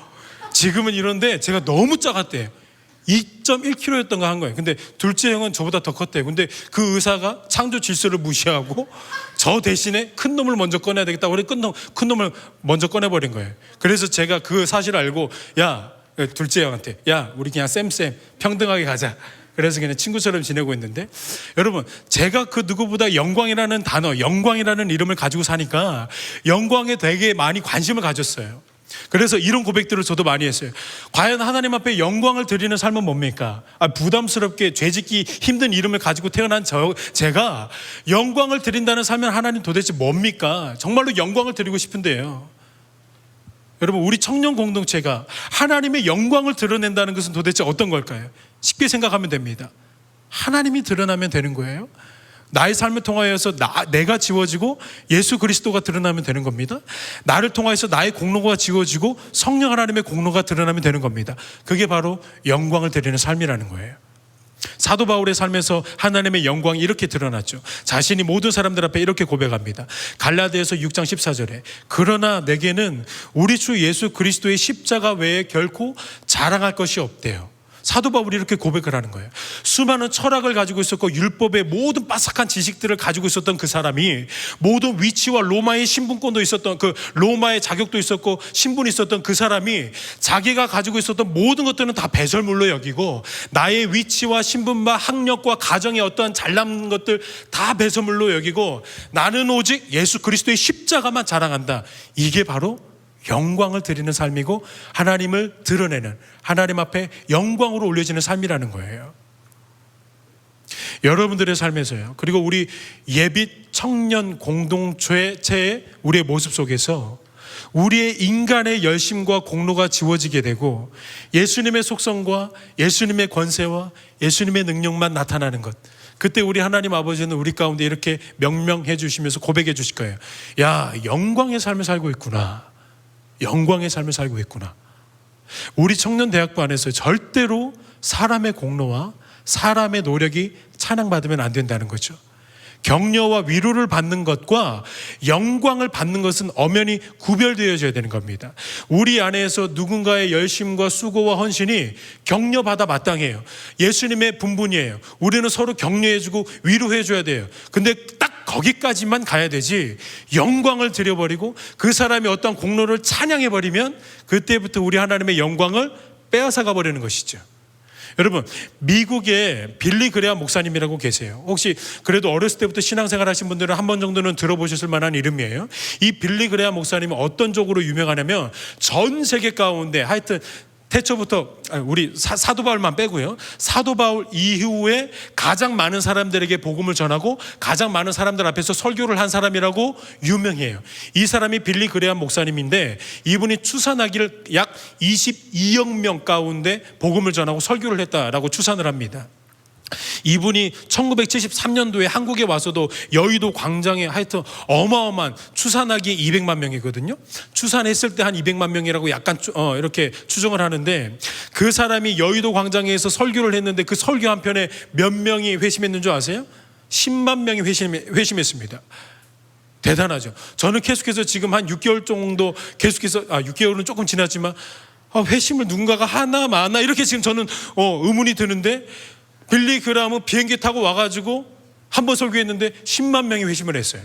지금은 이런데 제가 너무 작았대요. 2.1kg였던 거 한 거예요. 근데 둘째 형은 저보다 더 컸대요. 근데 그 의사가 창조 질서를 무시하고 저 대신에 큰 놈을 먼저 꺼내야 되겠다고 큰 놈을 먼저 꺼내버린 거예요. 그래서 제가 그 사실을 알고 야, 둘째 형한테 야, 우리 그냥 쌤 평등하게 가자. 그래서 그냥 친구처럼 지내고 있는데 여러분 제가 그 누구보다 영광이라는 단어, 영광이라는 이름을 가지고 사니까 영광에 되게 많이 관심을 가졌어요. 그래서 이런 고백들을 저도 많이 했어요. 과연 하나님 앞에 영광을 드리는 삶은 뭡니까? 부담스럽게 죄짓기 힘든 이름을 가지고 태어난 제가 영광을 드린다는 삶은 하나님 도대체 뭡니까? 정말로 영광을 드리고 싶은데요. 여러분 우리 청년 공동체가 하나님의 영광을 드러낸다는 것은 도대체 어떤 걸까요? 쉽게 생각하면 됩니다. 하나님이 드러나면 되는 거예요. 나의 삶을 통하여서 내가 지워지고 예수 그리스도가 드러나면 되는 겁니다. 나를 통하여서 나의 공로가 지워지고 성령 하나님의 공로가 드러나면 되는 겁니다. 그게 바로 영광을 드리는 삶이라는 거예요. 사도 바울의 삶에서 하나님의 영광이 이렇게 드러났죠. 자신이 모든 사람들 앞에 이렇게 고백합니다. 갈라디아서 6장 14절에 그러나 내게는 우리 주 예수 그리스도의 십자가 외에 결코 자랑할 것이 없대요. 사도 바울이 이렇게 고백을 하는 거예요. 수많은 철학을 가지고 있었고 율법의 모든 빠삭한 지식들을 가지고 있었던 그 사람이 모든 위치와 로마의 신분권도 있었던 그 로마의 자격도 있었고 신분이 있었던 그 사람이 자기가 가지고 있었던 모든 것들은 다 배설물로 여기고 나의 위치와 신분과 학력과 가정의 어떠한 잘난 것들 다 배설물로 여기고 나는 오직 예수 그리스도의 십자가만 자랑한다. 이게 바로 영광을 드리는 삶이고 하나님을 드러내는 하나님 앞에 영광으로 올려지는 삶이라는 거예요. 여러분들의 삶에서요. 그리고 우리 예빛 청년 공동체의 우리의 모습 속에서 우리의 인간의 열심과 공로가 지워지게 되고 예수님의 속성과 예수님의 권세와 예수님의 능력만 나타나는 것. 그때 우리 하나님 아버지는 우리 가운데 이렇게 명명해 주시면서 고백해 주실 거예요. 야, 영광의 삶을 살고 있구나. 영광의 삶을 살고 있구나. 우리 청년대학부 안에서 절대로 사람의 공로와 사람의 노력이 찬양받으면 안 된다는 거죠. 격려와 위로를 받는 것과 영광을 받는 것은 엄연히 구별되어져야 되는 겁니다. 우리 안에서 누군가의 열심과 수고와 헌신이 격려받아 마땅해요. 예수님의 분분이에요. 우리는 서로 격려해주고 위로해줘야 돼요. 근데 딱 거기까지만 가야 되지, 영광을 드려버리고 그 사람이 어떤 공로를 찬양해버리면 그때부터 우리 하나님의 영광을 빼앗아가 버리는 것이죠. 여러분, 미국에 빌리 그레함 목사님이라고 계세요. 혹시 그래도 어렸을 때부터 신앙생활 하신 분들은 한 번 정도는 들어보셨을 만한 이름이에요. 이 빌리 그레함 목사님은 어떤 쪽으로 유명하냐면 전 세계 가운데 하여튼 태초부터 우리 사도 바울만 빼고요, 사도 바울 이후에 가장 많은 사람들에게 복음을 전하고 가장 많은 사람들 앞에서 설교를 한 사람이라고 유명해요. 이 사람이 빌리 그레함 목사님인데, 이분이 추산하기를 약 22억 명 가운데 복음을 전하고 설교를 했다라고 추산을 합니다. 이분이 1973년도에 한국에 와서도 여의도 광장에 하여튼 어마어마한, 추산하기에 200만 명이거든요. 추산했을 때 한 200만 명이라고 약간 이렇게 추정을 하는데, 그 사람이 여의도 광장에서 설교를 했는데 그 설교 한 편에 몇 명이 회심했는 줄 아세요? 10만 명이 회심했습니다. 대단하죠. 저는 계속해서 지금 한 6개월 정도 계속해서 6개월은 조금 지났지만 회심을 누군가가 하나 마나 이렇게 지금 저는 의문이 드는데, 빌리 그레함은 비행기 타고 와가지고 한 번 설교했는데 10만 명이 회심을 했어요.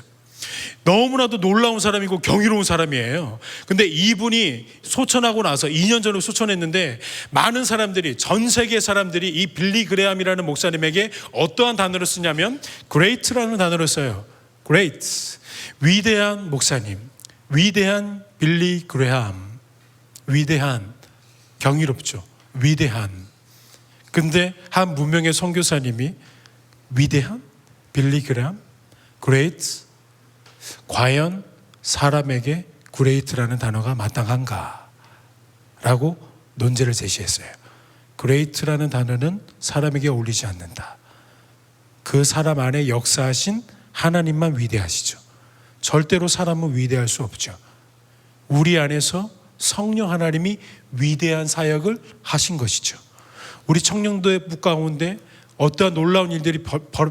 너무나도 놀라운 사람이고 경이로운 사람이에요. 근데 이분이 소천하고 나서 2년 전에 소천했는데, 많은 사람들이, 전 세계 사람들이 이 빌리 그레함이라는 목사님에게 어떠한 단어를 쓰냐면 great라는 단어를 써요. great, 위대한 목사님, 위대한 빌리 그레함. 위대한, 경이롭죠. 위대한. 근데 한 무명의 선교사님이 위대한 빌리 그레함, great, 과연 사람에게 great라는 단어가 마땅한가? 라고 논제를 제시했어요. great라는 단어는 사람에게 어울리지 않는다. 그 사람 안에 역사하신 하나님만 위대하시죠. 절대로 사람은 위대할 수 없죠. 우리 안에서 성령 하나님이 위대한 사역을 하신 것이죠. 우리 청년도의 가운데 어떠한 놀라운 일들이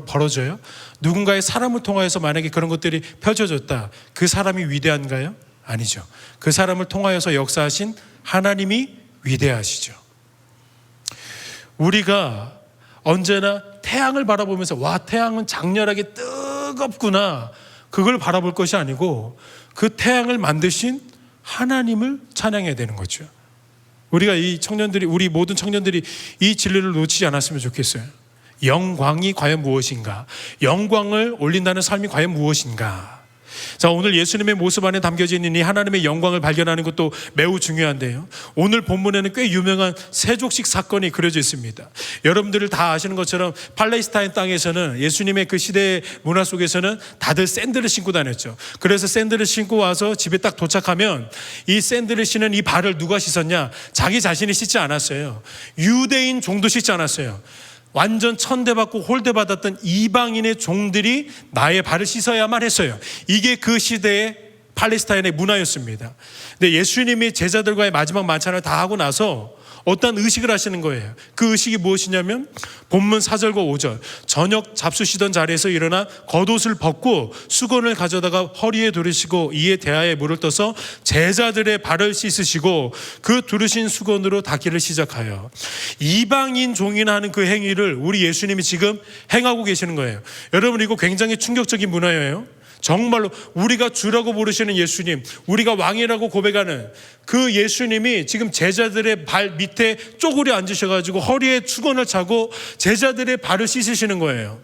벌어져요? 누군가의 사람을 통하여서 만약에 그런 것들이 펼쳐졌다. 그 사람이 위대한가요? 아니죠. 그 사람을 통하여서 역사하신 하나님이 위대하시죠. 우리가 언제나 태양을 바라보면서 와, 태양은 장렬하게 뜨겁구나, 그걸 바라볼 것이 아니고 그 태양을 만드신 하나님을 찬양해야 되는 거죠. 우리가 이 청년들이, 우리 모든 청년들이 이 진리를 놓치지 않았으면 좋겠어요. 영광이 과연 무엇인가? 영광을 올린다는 삶이 과연 무엇인가? 자, 오늘 예수님의 모습 안에 담겨져 있는 이 하나님의 영광을 발견하는 것도 매우 중요한데요, 오늘 본문에는 꽤 유명한 세족식 사건이 그려져 있습니다. 여러분들 다 아시는 것처럼 팔레스타인 땅에서는, 예수님의 그 시대의 문화 속에서는 다들 샌들을 신고 다녔죠. 그래서 샌들을 신고 와서 집에 딱 도착하면 이 샌들을 신은 이 발을 누가 씻었냐? 자기 자신이 씻지 않았어요. 유대인 종도 씻지 않았어요. 완전 천대받고 홀대받았던 이방인의 종들이 나의 발을 씻어야만 했어요. 이게 그 시대의 팔레스타인의 문화였습니다. 근데 예수님이 제자들과의 마지막 만찬을 다 하고 나서 어떤 의식을 하시는 거예요. 그 의식이 무엇이냐면 본문 4절과 5절, 저녁 잡수시던 자리에서 일어나 겉옷을 벗고 수건을 가져다가 허리에 두르시고 이에 대하에 물을 떠서 제자들의 발을 씻으시고 그 두르신 수건으로 닦기를 시작하여, 이방인 종이나 하는 그 행위를 우리 예수님이 지금 행하고 계시는 거예요. 여러분, 이거 굉장히 충격적인 문화예요. 정말로 우리가 주라고 부르시는 예수님, 우리가 왕이라고 고백하는 그 예수님이 지금 제자들의 발 밑에 쪼그려 앉으셔가지고 허리에 수건을 차고 제자들의 발을 씻으시는 거예요.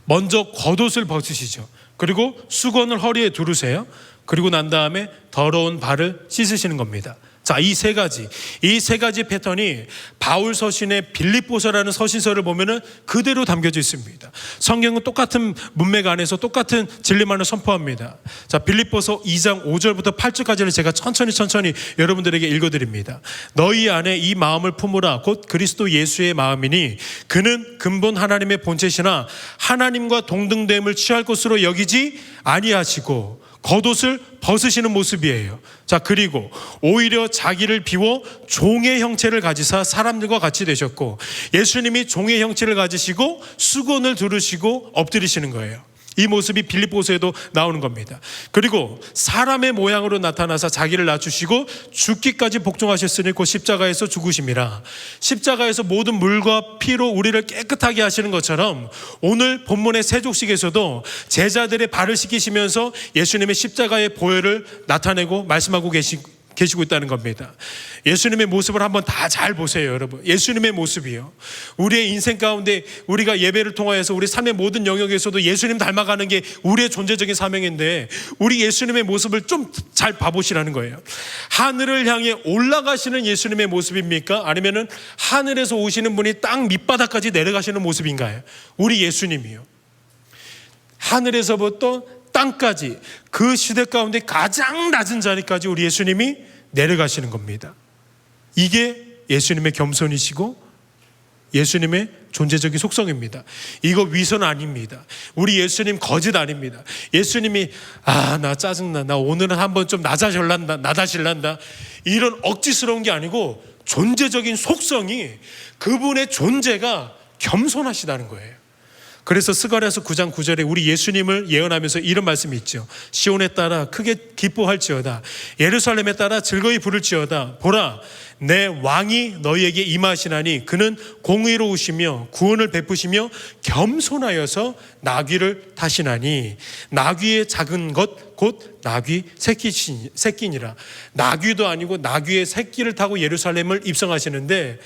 먼저 겉옷을 벗으시죠. 그리고 수건을 허리에 두르세요. 그리고 난 다음에 더러운 발을 씻으시는 겁니다. 자, 이 세 가지 패턴이 바울 서신의 빌립보서라는 서신서를 보면은 그대로 담겨져 있습니다. 성경은 똑같은 문맥 안에서 똑같은 진리만을 선포합니다. 자, 빌립보서 2장 5절부터 8절까지를 제가 천천히 여러분들에게 읽어드립니다. 너희 안에 이 마음을 품으라. 곧 그리스도 예수의 마음이니 그는 근본 하나님의 본체시나 하나님과 동등됨을 취할 것으로 여기지 아니하시고 겉옷을 벗으시는 모습이에요. 자, 그리고 오히려 자기를 비워 종의 형체를 가지사 사람들과 같이 되셨고, 예수님이 종의 형체를 가지시고 수건을 두르시고 엎드리시는 거예요. 이 모습이 빌립보서에도 나오는 겁니다. 그리고 사람의 모양으로 나타나서 자기를 낮추시고 죽기까지 복종하셨으니 곧 십자가에서 죽으심이라. 십자가에서 모든 물과 피로 우리를 깨끗하게 하시는 것처럼 오늘 본문의 세족식에서도 제자들의 발을 씻기시면서 예수님의 십자가의 보혈을 나타내고 말씀하고 계시고 있다는 겁니다. 예수님의 모습을 한번 다 잘 보세요, 여러분. 예수님의 모습이요. 우리의 인생 가운데 우리가 예배를 통하여서 우리 삶의 모든 영역에서도 예수님 닮아가는 게 우리의 존재적인 사명인데, 우리 예수님의 모습을 좀 잘 봐보시라는 거예요. 하늘을 향해 올라가시는 예수님의 모습입니까? 아니면은 하늘에서 오시는 분이 땅 밑바닥까지 내려가시는 모습인가요? 우리 예수님이요. 하늘에서부터 땅까지, 그 시대 가운데 가장 낮은 자리까지 우리 예수님이 내려가시는 겁니다. 이게 예수님의 겸손이시고 예수님의 존재적인 속성입니다. 이거 위선 아닙니다. 우리 예수님 거짓 아닙니다. 예수님이 나 짜증나, 나 오늘은 한번 좀 나다실란다 이런 억지스러운 게 아니고 존재적인 속성이, 그분의 존재가 겸손하시다는 거예요. 그래서 스가랴서 9장 9절에 우리 예수님을 예언하면서 이런 말씀이 있죠. 시온에 따라 크게 기뻐할지어다, 예루살렘에 따라 즐거이 부를지어다. 보라, 내 왕이 너희에게 임하시나니 그는 공의로우시며 구원을 베푸시며 겸손하여서 나귀를 타시나니 나귀의 작은 것 곧 나귀 새끼니라. 나귀도 아니고 나귀의 새끼를 타고 예루살렘을 입성하시는데,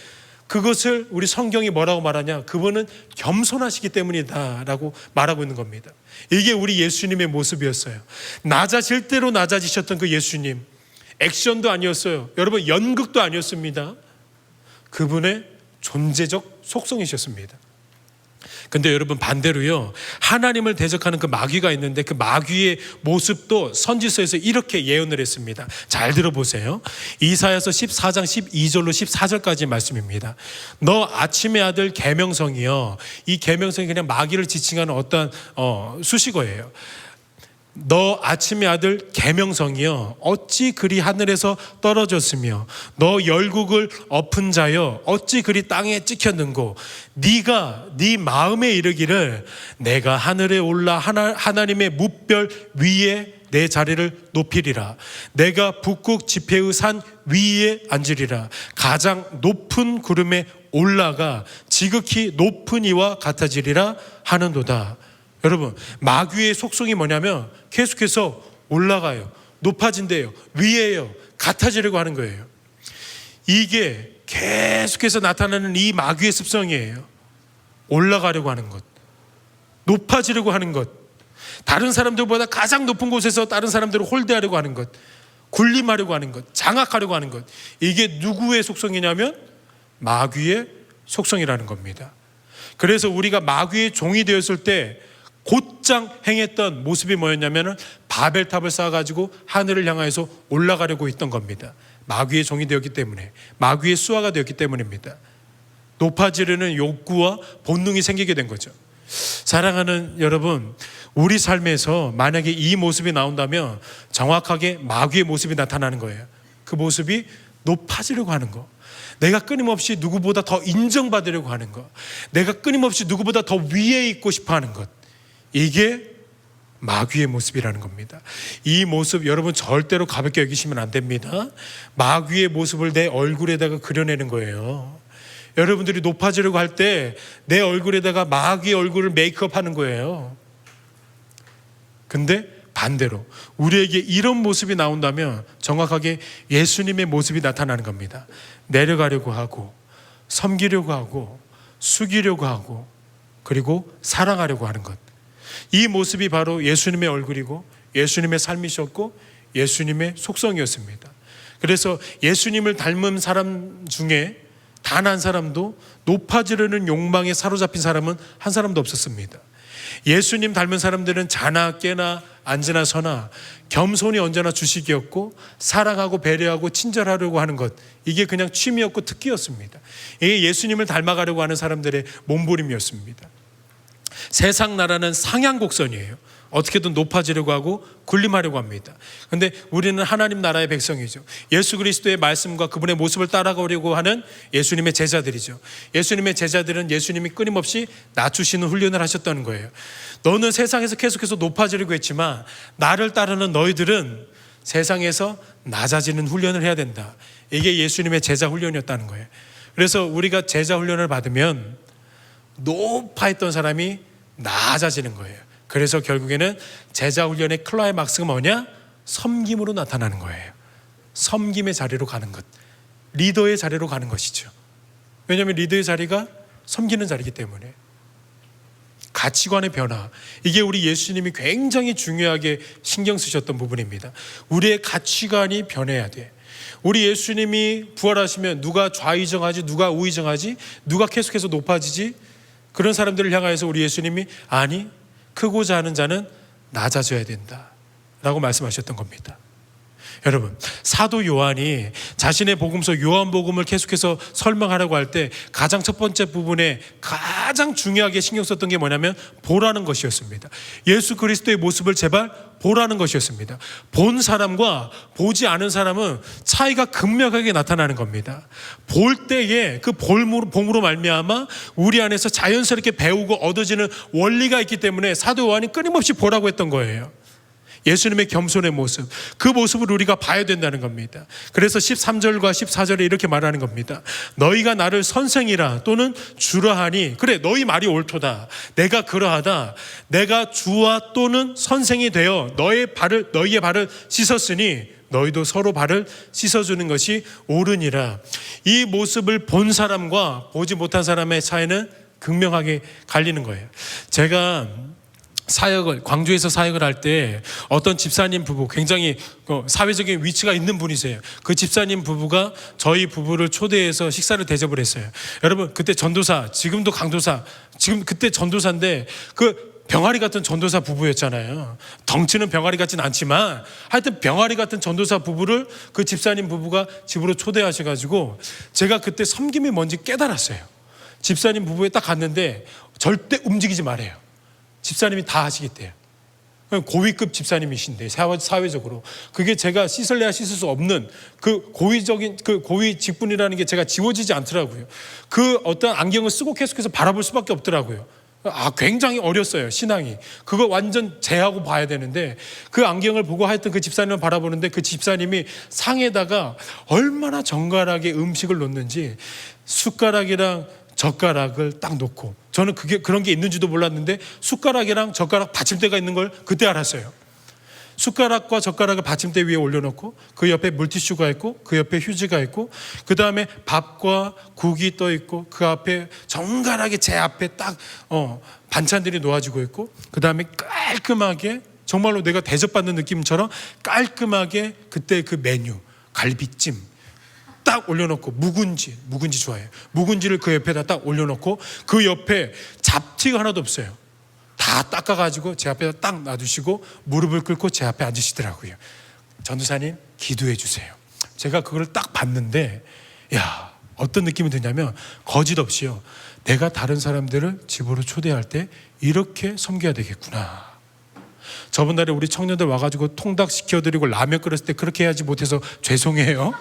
그것을 우리 성경이 뭐라고 말하냐? 그분은 겸손하시기 때문이다 라고 말하고 있는 겁니다. 이게 우리 예수님의 모습이었어요. 낮아질 대로 낮아지셨던 그 예수님, 액션도 아니었어요. 여러분, 연극도 아니었습니다. 그분의 존재적 속성이셨습니다. 근데 여러분, 반대로요, 하나님을 대적하는 그 마귀가 있는데 그 마귀의 모습도 선지서에서 이렇게 예언을 했습니다. 잘 들어보세요. 이사야서 14장 12절로 14절까지 말씀입니다. 너 아침의 아들 계명성이여. 이 계명성이 그냥 마귀를 지칭하는 어떠한 수식어예요. 너 아침의 아들 계명성이여, 어찌 그리 하늘에서 떨어졌으며 너 열국을 엎은 자여, 어찌 그리 땅에 찍혔는고. 네가 네 마음에 이르기를 내가 하늘에 올라 하나님의 뭇별 위에 내 자리를 높이리라. 내가 북극 지폐의 산 위에 앉으리라. 가장 높은 구름에 올라가 지극히 높은 이와 같아지리라 하는도다. 여러분, 마귀의 속성이 뭐냐면 계속해서 올라가요, 높아진대요, 위에요, 같아지려고 하는 거예요. 이게 계속해서 나타나는 이 마귀의 습성이에요. 올라가려고 하는 것, 높아지려고 하는 것, 다른 사람들보다 가장 높은 곳에서 다른 사람들을 홀대하려고 하는 것, 군림하려고 하는 것, 장악하려고 하는 것. 이게 누구의 속성이냐면 마귀의 속성이라는 겁니다. 그래서 우리가 마귀의 종이 되었을 때 곧장 행했던 모습이 뭐였냐면 바벨탑을 쌓아가지고 하늘을 향해서 올라가려고 했던 겁니다. 마귀의 종이 되었기 때문에, 마귀의 수하가 되었기 때문입니다. 높아지려는 욕구와 본능이 생기게 된 거죠. 사랑하는 여러분, 우리 삶에서 만약에 이 모습이 나온다면 정확하게 마귀의 모습이 나타나는 거예요. 그 모습이 높아지려고 하는 거, 내가 끊임없이 누구보다 더 인정받으려고 하는 것, 내가 끊임없이 누구보다 더 위에 있고 싶어 하는 것, 이게 마귀의 모습이라는 겁니다. 이 모습 여러분 절대로 가볍게 여기시면 안 됩니다. 마귀의 모습을 내 얼굴에다가 그려내는 거예요. 여러분들이 높아지려고 할 때 내 얼굴에다가 마귀의 얼굴을 메이크업 하는 거예요. 근데 반대로 우리에게 이런 모습이 나온다면 정확하게 예수님의 모습이 나타나는 겁니다. 내려가려고 하고, 섬기려고 하고, 숙이려고 하고, 그리고 사랑하려고 하는 것. 이 모습이 바로 예수님의 얼굴이고 예수님의 삶이셨고 예수님의 속성이었습니다. 그래서 예수님을 닮은 사람 중에 단 한 사람도 높아지려는 욕망에 사로잡힌 사람은 한 사람도 없었습니다. 예수님 닮은 사람들은 자나 깨나 앉으나 서나 겸손이 언제나 주식이었고 사랑하고 배려하고 친절하려고 하는 것, 이게 그냥 취미였고 특기였습니다. 이게 예수님을 닮아가려고 하는 사람들의 몸부림이었습니다. 세상 나라는 상향곡선이에요. 어떻게든 높아지려고 하고 군림하려고 합니다. 그런데 우리는 하나님 나라의 백성이죠. 예수 그리스도의 말씀과 그분의 모습을 따라가려고 하는 예수님의 제자들이죠. 예수님의 제자들은 예수님이 끊임없이 낮추시는 훈련을 하셨다는 거예요. 너는 세상에서 계속해서 높아지려고 했지만 나를 따르는 너희들은 세상에서 낮아지는 훈련을 해야 된다. 이게 예수님의 제자 훈련이었다는 거예요. 그래서 우리가 제자 훈련을 받으면 높아했던 사람이 낮아지는 거예요. 그래서 결국에는 제자 훈련의 클라이막스가 뭐냐? 섬김으로 나타나는 거예요. 섬김의 자리로 가는 것, 리더의 자리로 가는 것이죠. 왜냐하면 리더의 자리가 섬기는 자리이기 때문에. 가치관의 변화, 이게 우리 예수님이 굉장히 중요하게 신경 쓰셨던 부분입니다. 우리의 가치관이 변해야 돼. 우리 예수님이 부활하시면 누가 좌의정하지, 누가 우의정하지, 누가 계속해서 높아지지, 그런 사람들을 향하여서 우리 예수님이 아니, 크고자 하는 자는 낮아져야 된다 라고 말씀하셨던 겁니다. 여러분, 사도 요한이 자신의 복음서 요한복음을 계속해서 설명하려고 할 때 가장 첫 번째 부분에 가장 중요하게 신경 썼던 게 뭐냐면 보라는 것이었습니다. 예수 그리스도의 모습을 제발 보라는 것이었습니다. 본 사람과 보지 않은 사람은 차이가 극명하게 나타나는 겁니다. 볼 때에 그 봄으로 말미암아 우리 안에서 자연스럽게 배우고 얻어지는 원리가 있기 때문에 사도 요한이 끊임없이 보라고 했던 거예요. 예수님의 겸손의 모습, 그 모습을 우리가 봐야 된다는 겁니다. 그래서 13절과 14절에 이렇게 말하는 겁니다. 너희가 나를 선생이라 또는 주라 하니, 그래 너희 말이 옳도다. 내가 그러하다. 내가 주와 또는 선생이 되어 너희의 발을 씻었으니 너희도 서로 발을 씻어주는 것이 옳으니라. 이 모습을 본 사람과 보지 못한 사람의 차이는 극명하게 갈리는 거예요. 제가 광주에서 사역을 할 때 어떤 집사님 부부, 굉장히 사회적인 위치가 있는 분이세요. 그 집사님 부부가 저희 부부를 초대해서 식사를 대접을 했어요. 여러분, 그때 전도사, 지금도 강도사, 그때 전도사인데 그 병아리 같은 전도사 부부였잖아요. 덩치는 병아리 같진 않지만 하여튼 병아리 같은 전도사 부부를 그 집사님 부부가 집으로 초대하셔가지고 제가 그때 섬김이 뭔지 깨달았어요. 집사님 부부에 딱 갔는데 절대 움직이지 말아요. 집사님이 다 하시겠대요. 고위급 집사님이신데 사회적으로 그게 제가 씻을래야 씻을 수 없는 그 고위적인 그 고위 직분이라는 게 제가 지워지지 않더라고요. 그 어떤 안경을 쓰고 계속해서 바라볼 수밖에 없더라고요. 굉장히 어렸어요, 신앙이. 그거 완전 제하고 봐야 되는데 그 안경을 보고 하여튼 그 집사님을 바라보는데 그 집사님이 상에다가 얼마나 정갈하게 음식을 놓는지 숟가락이랑 젓가락을 딱 놓고, 저는 그런 게 있는지도 몰랐는데 숟가락이랑 젓가락 받침대가 있는 걸 그때 알았어요. 숟가락과 젓가락을 받침대 위에 올려놓고 그 옆에 물티슈가 있고 그 옆에 휴지가 있고 그 다음에 밥과 국이 떠 있고 그 앞에 정갈하게 제 앞에 딱 반찬들이 놓아지고 있고 그 다음에 깔끔하게 정말로 내가 대접받는 느낌처럼 깔끔하게 그때 그 메뉴 갈비찜 딱 올려놓고 묵은지 좋아해요. 묵은지를 그 옆에다 딱 올려놓고 그 옆에 잡티가 하나도 없어요. 다 닦아가지고 제 앞에다 딱 놔두시고 무릎을 꿇고 제 앞에 앉으시더라고요. 전도사님 기도해 주세요. 제가 그걸 딱 봤는데 야, 어떤 느낌이 드냐면 거짓 없이요, 내가 다른 사람들을 집으로 초대할 때 이렇게 섬겨야 되겠구나. 저번 달에 우리 청년들 와가지고 통닭 시켜드리고 라면 끓였을 때 그렇게 해야지 못해서 죄송해요.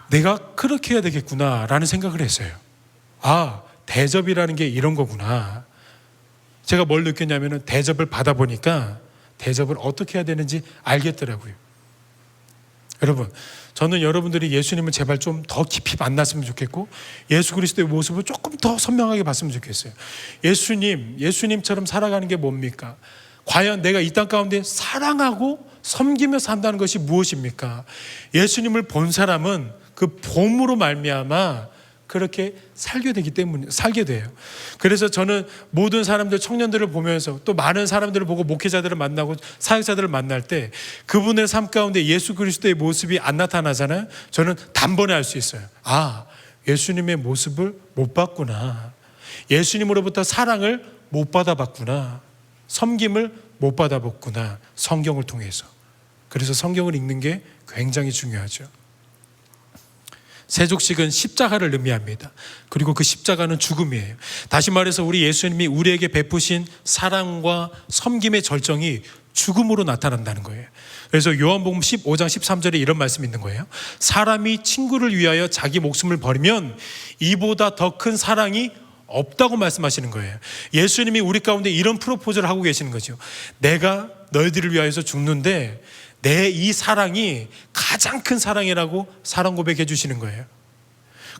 내가 그렇게 해야 되겠구나라는 생각을 했어요. 아, 대접이라는 게 이런 거구나. 제가 뭘 느꼈냐면은 대접을 받아보니까 대접을 어떻게 해야 되는지 알겠더라고요. 여러분, 저는 여러분들이 예수님을 제발 좀 더 깊이 만났으면 좋겠고 예수 그리스도의 모습을 조금 더 선명하게 봤으면 좋겠어요. 예수님처럼 살아가는 게 뭡니까? 과연 내가 이 땅 가운데 사랑하고 섬기며 산다는 것이 무엇입니까? 예수님을 본 사람은 그 봄으로 말미암아 그렇게 살게 돼요. 그래서 저는 모든 사람들, 청년들을 보면서 또 많은 사람들을 보고 목회자들을 만나고 사역자들을 만날 때 그분의 삶 가운데 예수 그리스도의 모습이 안 나타나잖아요. 저는 단번에 알 수 있어요. 아, 예수님의 모습을 못 봤구나. 예수님으로부터 사랑을 못 받아봤구나. 섬김을 못 받아봤구나. 성경을 통해서. 그래서 성경을 읽는 게 굉장히 중요하죠. 세족식은 십자가를 의미합니다. 그리고 그 십자가는 죽음이에요. 다시 말해서 우리 예수님이 우리에게 베푸신 사랑과 섬김의 절정이 죽음으로 나타난다는 거예요. 그래서 요한복음 15장 13절에 이런 말씀이 있는 거예요. 사람이 친구를 위하여 자기 목숨을 버리면 이보다 더 큰 사랑이 없다고 말씀하시는 거예요. 예수님이 우리 가운데 이런 프로포즈를 하고 계시는 거죠. 내가 너희들을 위하여서 죽는데 내 이 사랑이 가장 큰 사랑이라고 사랑 고백해 주시는 거예요.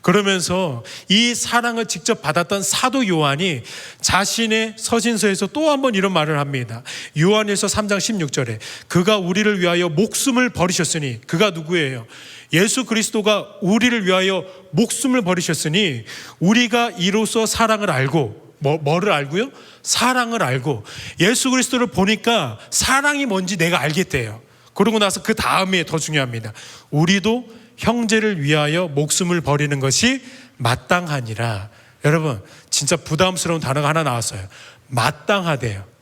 그러면서 이 사랑을 직접 받았던 사도 요한이 자신의 서신서에서 또 한 번 이런 말을 합니다. 요한일서 3장 16절에 그가 우리를 위하여 목숨을 버리셨으니, 그가 누구예요? 예수 그리스도가 우리를 위하여 목숨을 버리셨으니 우리가 이로써 사랑을 알고, 뭐를 알고요? 사랑을 알고, 예수 그리스도를 보니까 사랑이 뭔지 내가 알겠대요. 그러고 나서 그 다음에 더 중요합니다. 우리도 형제를 위하여 목숨을 버리는 것이 마땅하니라. 여러분, 진짜 부담스러운 단어가 하나 나왔어요. 마땅하대요.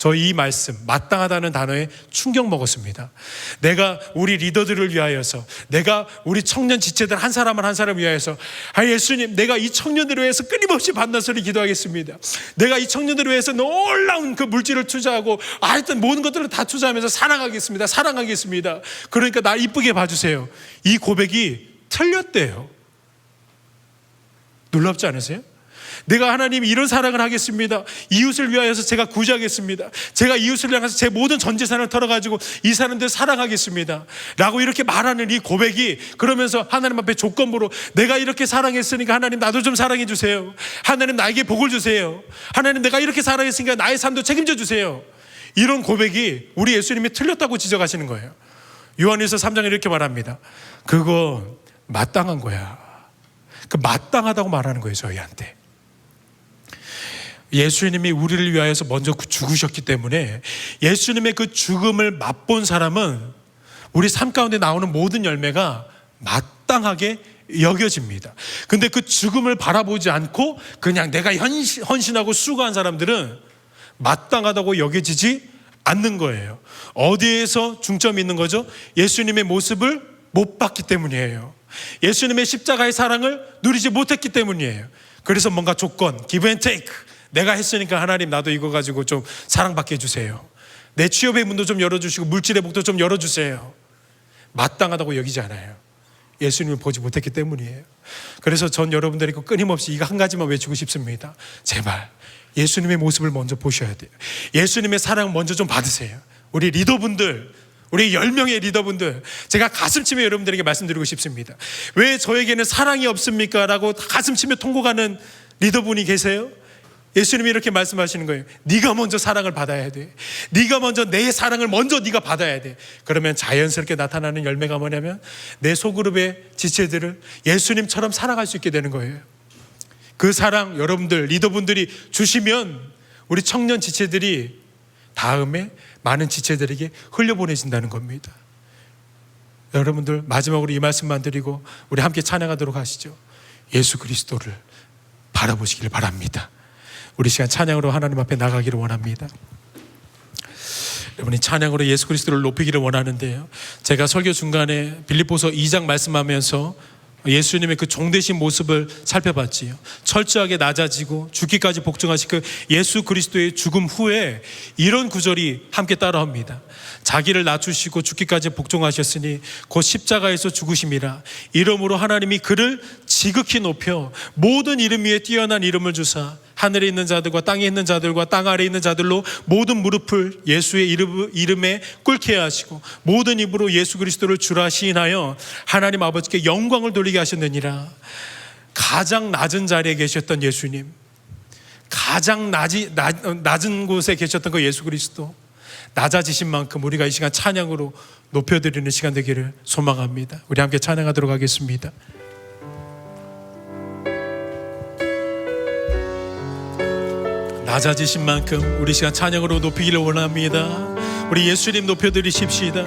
저 이 말씀, 마땅하다는 단어에 충격 먹었습니다. 내가 우리 리더들을 위하여서, 내가 우리 청년 지체들 한 사람을 한 사람을 위하여서, 아, 예수님, 내가 이 청년들을 위해서 끊임없이 반나절이 기도하겠습니다. 내가 이 청년들을 위해서 놀라운 그 물질을 투자하고, 하여튼 모든 것들을 다 투자하면서 사랑하겠습니다. 사랑하겠습니다. 그러니까 나 이쁘게 봐주세요. 이 고백이 틀렸대요. 놀랍지 않으세요? 내가 하나님 이런 사랑을 하겠습니다. 이웃을 위하여서 제가 구제하겠습니다. 제가 이웃을 향해서 제 모든 전 재산을 털어가지고 이 사람들 사랑하겠습니다 라고 이렇게 말하는 이 고백이, 그러면서 하나님 앞에 조건부로 내가 이렇게 사랑했으니까 하나님 나도 좀 사랑해 주세요. 하나님 나에게 복을 주세요. 하나님 내가 이렇게 사랑했으니까 나의 삶도 책임져 주세요. 이런 고백이 우리 예수님이 틀렸다고 지적하시는 거예요. 요한일서 3장에 이렇게 말합니다. 그거 마땅한 거야. 그 마땅하다고 말하는 거예요, 저희한테. 예수님이 우리를 위하여서 먼저 죽으셨기 때문에 예수님의 그 죽음을 맛본 사람은 우리 삶 가운데 나오는 모든 열매가 마땅하게 여겨집니다. 근데 그 죽음을 바라보지 않고 그냥 내가 헌신하고 수고한 사람들은 마땅하다고 여겨지지 않는 거예요. 어디에서 중점이 있는 거죠? 예수님의 모습을 못 봤기 때문이에요. 예수님의 십자가의 사랑을 누리지 못했기 때문이에요. 그래서 뭔가 조건, give and take, 내가 했으니까 하나님 나도 이거 가지고 좀 사랑받게 해주세요. 내 취업의 문도 좀 열어주시고 물질의 복도 좀 열어주세요. 마땅하다고 여기지 않아요. 예수님을 보지 못했기 때문이에요. 그래서 전 여러분들이 끊임없이 이거 한 가지만 외치고 싶습니다. 제발 예수님의 모습을 먼저 보셔야 돼요. 예수님의 사랑을 먼저 좀 받으세요. 우리 리더분들, 우리 10명의 리더분들, 제가 가슴치며 여러분들에게 말씀드리고 싶습니다. 왜 저에게는 사랑이 없습니까? 라고 가슴치며 통곡하는 리더분이 계세요? 예수님이 이렇게 말씀하시는 거예요. 네가 먼저 사랑을 받아야 돼. 네가 먼저 내 사랑을 먼저 네가 받아야 돼. 그러면 자연스럽게 나타나는 열매가 뭐냐면 내 소그룹의 지체들을 예수님처럼 사랑할 수 있게 되는 거예요. 그 사랑 여러분들 리더분들이 주시면 우리 청년 지체들이 다음에 많은 지체들에게 흘려보내진다는 겁니다. 여러분들 마지막으로 이 말씀만 드리고 우리 함께 찬양하도록 하시죠. 예수 그리스도를 바라보시길 바랍니다. 우리 시간 찬양으로 하나님 앞에 나가기를 원합니다. 여러분이 찬양으로 예수 그리스도를 높이기를 원하는데요, 제가 설교 중간에 빌립보서 2장 말씀하면서 예수님의 그 종되신 모습을 살펴봤지요. 철저하게 낮아지고 죽기까지 복종하신 그 예수 그리스도의 죽음 후에 이런 구절이 함께 따라옵니다. 자기를 낮추시고 죽기까지 복종하셨으니 곧 십자가에서 죽으심이라. 이름으로 하나님이 그를 지극히 높여 모든 이름 위에 뛰어난 이름을 주사 하늘에 있는 자들과 땅에 있는 자들과 땅 아래에 있는 자들로 모든 무릎을 예수의 이름에 꿇게 하시고 모든 입으로 예수 그리스도를 주라 시인하여 하나님 아버지께 영광을 돌리게 하셨느니라. 가장 낮은 자리에 계셨던 예수님, 가장 낮은 곳에 계셨던 그 예수 그리스도, 낮아지신 만큼 우리가 이 시간 찬양으로 높여드리는 시간 되기를 소망합니다. 우리 함께 찬양하도록 하겠습니다. 낮아지신 만큼 우리 시간 찬양으로 높이기를 원합니다. 우리 예수님 높여드리십시다.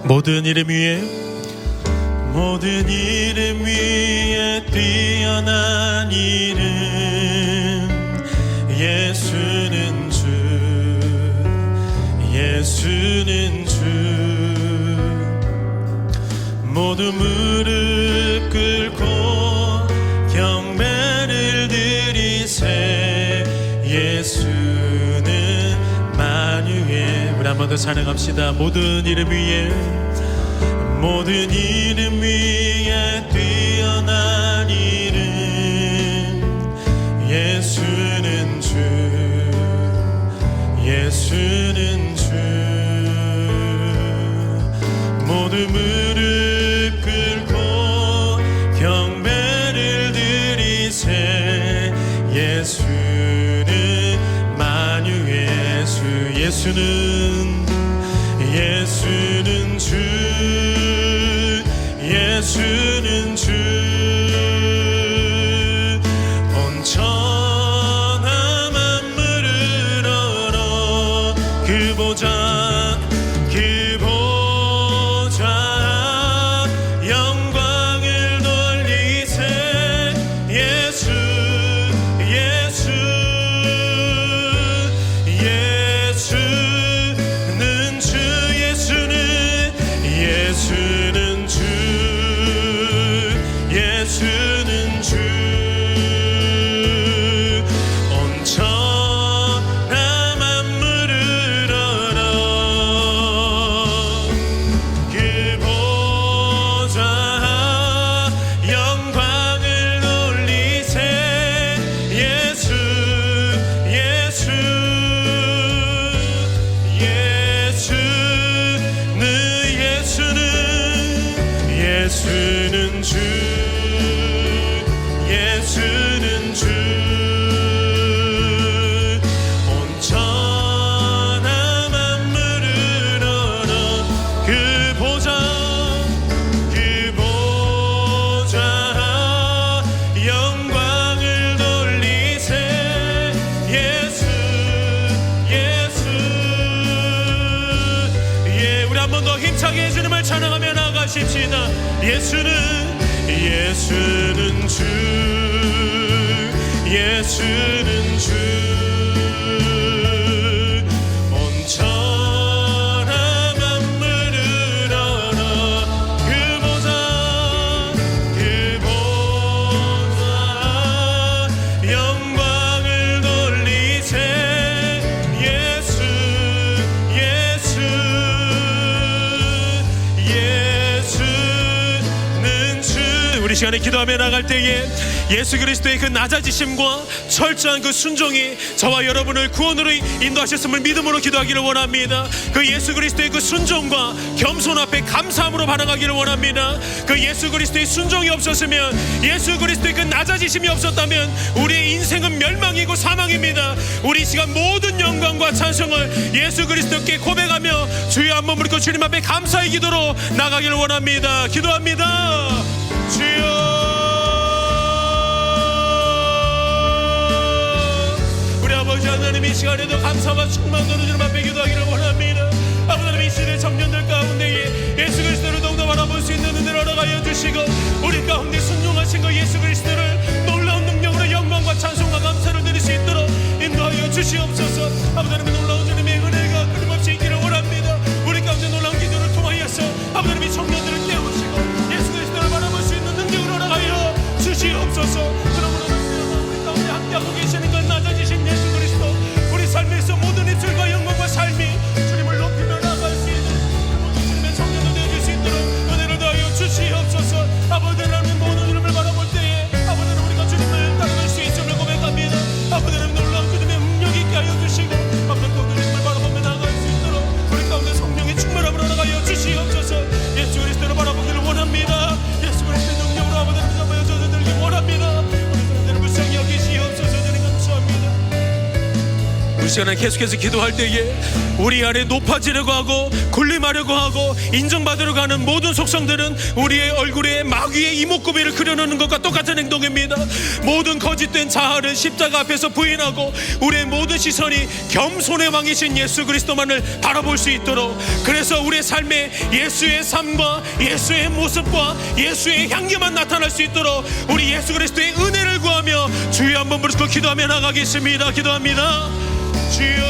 모든 이름 위에 뛰어난 이름 예수는 주 예수는 주 모두 무릎 꿇고 경배를 드리세 예수는 만유의 우리 한 번 더 찬양합시다. 모든 이름 위에 뛰어난 이름 예수는 주 예수는 주 모두 무릎 꿇고 경배를 드리세 예수는 만유의 주 예수는 주 예수는 주 온 천하 만물을 얼어 그 보좌 영광을 돌리세 예수는 주 온 천하 만물을 얼어 그 보좌 영광을 돌리세 예수는 주 예수는 주 온 천하 만물을 얼어 그 보좌 영광을 돌리세 우리 한 번 더 힘차게 주님을 찬양하며 나가십시다. 예수는 주 예수는 주 온 천하 만물을 얼어 그 보좌 영광을 돌리세 우리 시간에 기도하며 나갈 때에 예수 그리스도의 그 낮아지심과 철저한 그 순종이 저와 여러분을 구원으로 인도하셨음을 믿음으로 기도하기를 원합니다. 그 예수 그리스도의 그 순종과 겸손 앞에 감사함으로 반응하기를 원합니다. 그 예수 그리스도의 순종이 없었으면, 예수 그리스도의 그 낮아지심이 없었다면 우리의 인생은 멸망이고 사망입니다. 우리 시간 모든 영광과 찬송을 예수 그리스도께 고백하며 주여 한 몸을 고 주님 앞에 감사의 기도로 나가기를 원합니다. 기도합니다. 주여, 우리 아버지 하나님 이 시간에도 감사와 충만으로 주님 앞에 기도하기를 원합니다. 아버지 하나님 이 시대 청년들 가운데에 예수 그리스도를 더욱더 바라볼 수 있는 은혜를 허락하여 주시고 우리 가운데 순종하신 그 예수 그리스도를 놀라운 능력으로 영광과 찬송과 감사를 드릴 수 있도록 인도하여 주시옵소서. 아버지 하나님 놀라운 주님의 은혜가 끊임없이 있기를 원합니다. 우리 가운데 놀라운 기도를 통하여서 아버지 하나님 이 청년들을 깨우시고 예수 그리스도를 바라볼 수 있는 능력을 허락하여 주시옵소서. 그러므로 우리 가운데 함께하고 계시는 건 낮아지신 예수 그리스도, 우리 삶에서 모든 입술과 영광과 삶이 주님을 높이며 나아갈 수 있는 모든 주님의 청년들 되어줄 수 있도록 은혜를 더하여 주시옵소서. 아버지 하나님 모든 이름을 바라볼 때에 아버지 하나님 우리가 주님을 따라갈 수 있음을 고백합니다. 아버지 하나님 놀라운 주님의 능력 있게 하여 시간에 계속해서 기도할 때에 우리 안에 높아지려고 하고 군림하려고 하고 인정받으려고 하는 모든 속성들은 우리의 얼굴에 마귀의 이목구비를 그려놓는 것과 똑같은 행동입니다. 모든 거짓된 자아를 십자가 앞에서 부인하고 우리의 모든 시선이 겸손의 왕이신 예수 그리스도만을 바라볼 수 있도록, 그래서 우리의 삶에 예수의 삶과 예수의 모습과 예수의 향기만 나타날 수 있도록 우리 예수 그리스도의 은혜를 구하며 주여 한번 부르시고 기도하며 나가겠습니다. 기도합니다. 주여,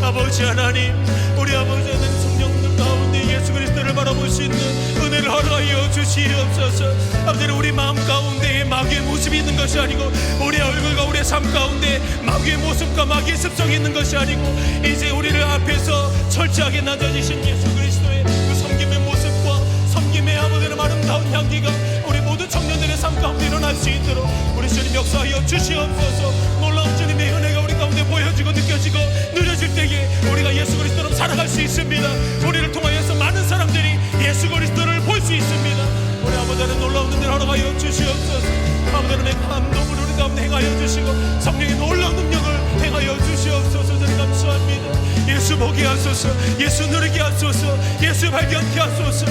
아버지 하나님, 우리 아버지 하나님 성령님 가운데 예수 그리스도를 바라볼 수 있는 은혜를 허락하여 주시옵소서. 아버지, 우리 마음 가운데 마귀의 모습이 있는 것이 아니고 우리의 얼굴과 우리의 삶 가운데 마귀의 모습과 마귀의 습성이 있는 것이 아니고 이제 우리를 앞에서 철저하게 낮아지신 예수 그리스도의 그 섬김의 모습과 섬김의 아버지의 아름다운 향기가 우리 모든 청년들의 삶 가운데 일어날 수 있도록 우리 주님 역사하여 주시옵소서. 놀라운 주님의 은혜가 우리 가운데 보여지고 느껴지고 누려질 때에 우리가 예수 그리스도로 살아갈 수 있습니다. 우리를 통하여서 많은 사람들이 예수 그리스도를 볼 수 있습니다. 우리 아버지는 놀라운 은혜를 허락하여 주시옵소서. 아버지의 감동을 우리 가운데 행하여 주시고 성령의 놀라운 능력을 행하여 주시옵소서. 저는 감사합니다. 예수 보게 하소서, 예수 누리게 하소서, 예수 발견케 하소서.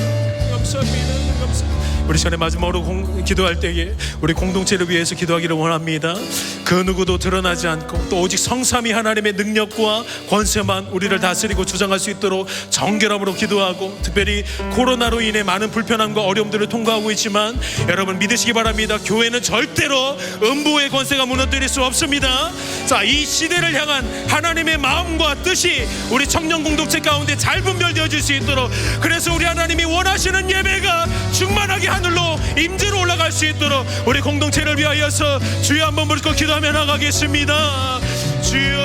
감사합니다. 감사합니다. 우리 시간에 마지막으로 기도할 때에 우리 공동체를 위해서 기도하기를 원합니다. 그 누구도 드러나지 않고 또 오직 성삼위 하나님의 능력과 권세만 우리를 다스리고 주장할 수 있도록 정결함으로 기도하고, 특별히 코로나로 인해 많은 불편함과 어려움들을 통과하고 있지만 여러분 믿으시기 바랍니다. 교회는 절대로 음부의 권세가 무너뜨릴 수 없습니다. 자, 이 시대를 향한 하나님의 마음과 뜻이 우리 청년 공동체 가운데 잘 분별되어질 수 있도록, 그래서 우리 하나님이 원하시는 예배가 충만하게 하늘로 임재로 올라갈 수 있도록 우리 공동체를 위하여서 주여 한번 부르고 기도하며 나가겠습니다. 주여,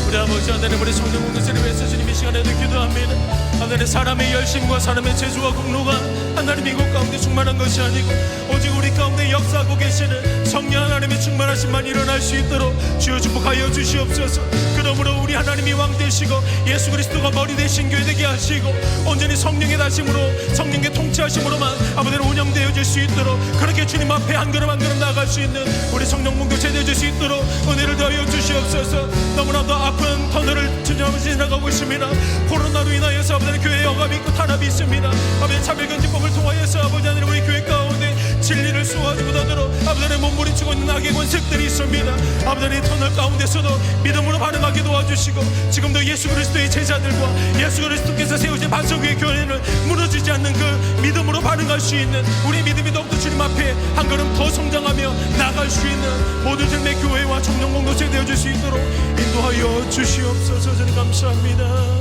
우리 아버지 하나님, 우리 청년 공동체를 위해서 주님 이 시간에도 기도합니다. 하나님, 사람의 열심과 사람의 재주와 공로가 하나님 이곳 가운데 충만한 것이 아니고 오직 우리 가운데 역사하고 계시는 성령 하나님의 충만하심만 일어날 수 있도록 주여 축복하여 주시옵소서. 그러므로 우리 하나님이 왕 되시고 예수 그리스도가 머리 되신 교회 되게 하시고 온전히 성령의 다심으로 성령의 통치하심으로만 아버지는 운영되어질 수 있도록, 그렇게 주님 앞에 한 걸음 한 걸음 나아갈 수 있는 우리 성령 공동체 되어질 수 있도록 은혜를 더하여 주시옵소서. 너무나도 아픈 터널을 지나가고 있습니다. 코로나로 인하여서 아버지는 교회에 억압이 있고 탄압이 있습니다. 아버지 차별금지법을 통하여서 아버지 하나님 우리 교회 가운데 진리를 쏘아주고 못하도록 아버지는 몸부림치고 있는 악의 권색들이 있습니다. 아버지는 터널 가운데서도 믿음으로 반응하게 도와주시고 지금도 예수 그리스도의 제자들과 예수 그리스도께서 세우신 반석 위의 교회는 무너지지 않는 그 믿음으로 반응할 수 있는 우리 믿음이 더욱더 주님 앞에 한 걸음 더 성장하며 나갈 수 있는 모든 삶의 교회와 청년 공동체 되어줄 수 있도록 인도하여 주시옵소서. 저는 감사합니다.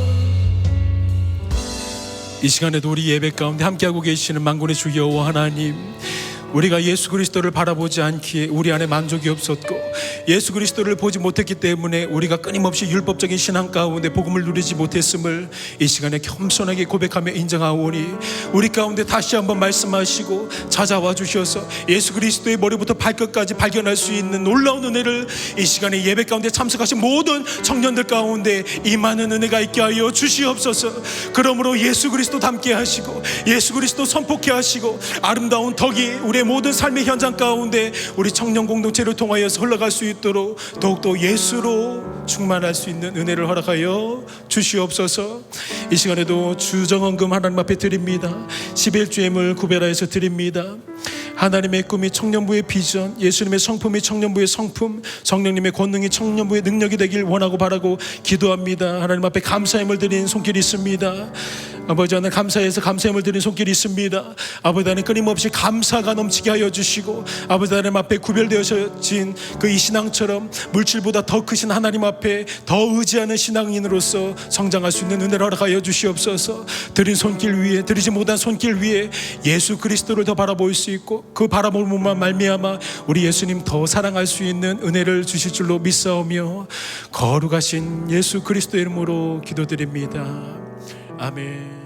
이 시간에도 우리 예배 가운데 함께하고 계시는 만군의 주 여호와 하나님, 우리가 예수 그리스도를 바라보지 않기에 우리 안에 만족이 없었고 예수 그리스도를 보지 못했기 때문에 우리가 끊임없이 율법적인 신앙 가운데 복음을 누리지 못했음을 이 시간에 겸손하게 고백하며 인정하오니 우리 가운데 다시 한번 말씀하시고 찾아와 주셔서 예수 그리스도의 머리부터 발끝까지 발견할 수 있는 놀라운 은혜를 이 시간에 예배 가운데 참석하신 모든 청년들 가운데 임하는 은혜가 있게 하여 주시옵소서. 그러므로 예수 그리스도 닮게 하시고 예수 그리스도 선포케 하시고 아름다운 덕이 우리의 모든 삶의 현장 가운데 우리 청년 공동체를 통하여서 흘러갈 수 있도록 더욱더 예수로 충만할 수 있는 은혜를 허락하여 주시옵소서. 이 시간에도 주정헌금 하나님 앞에 드립니다. 11주임을 구별하여서 드립니다. 하나님의 꿈이 청년부의 비전, 예수님의 성품이 청년부의 성품, 성령님의 권능이 청년부의 능력이 되길 원하고 바라고 기도합니다. 하나님 앞에 감사함을 드린 손길이 있습니다. 아버지 하나님, 감사해서 감사함을 드린 손길이 있습니다. 아버지 하나님, 끊임없이 감사가 넘치게 하여 주시고 아버지 하나님 앞에 구별되어진 그 이 신앙처럼 물질보다 더 크신 하나님 앞에 더 의지하는 신앙인으로서 성장할 수 있는 은혜를 허락하여 주시옵소서. 드린 손길 위에, 드리지 못한 손길 위에 예수 그리스도를 더 바라볼 수 있고 그 바라보면만 말미암아 우리 예수님 더 사랑할 수 있는 은혜를 주실 줄로 믿사오며 거룩하신 예수 그리스도의 이름으로 기도드립니다. 아멘.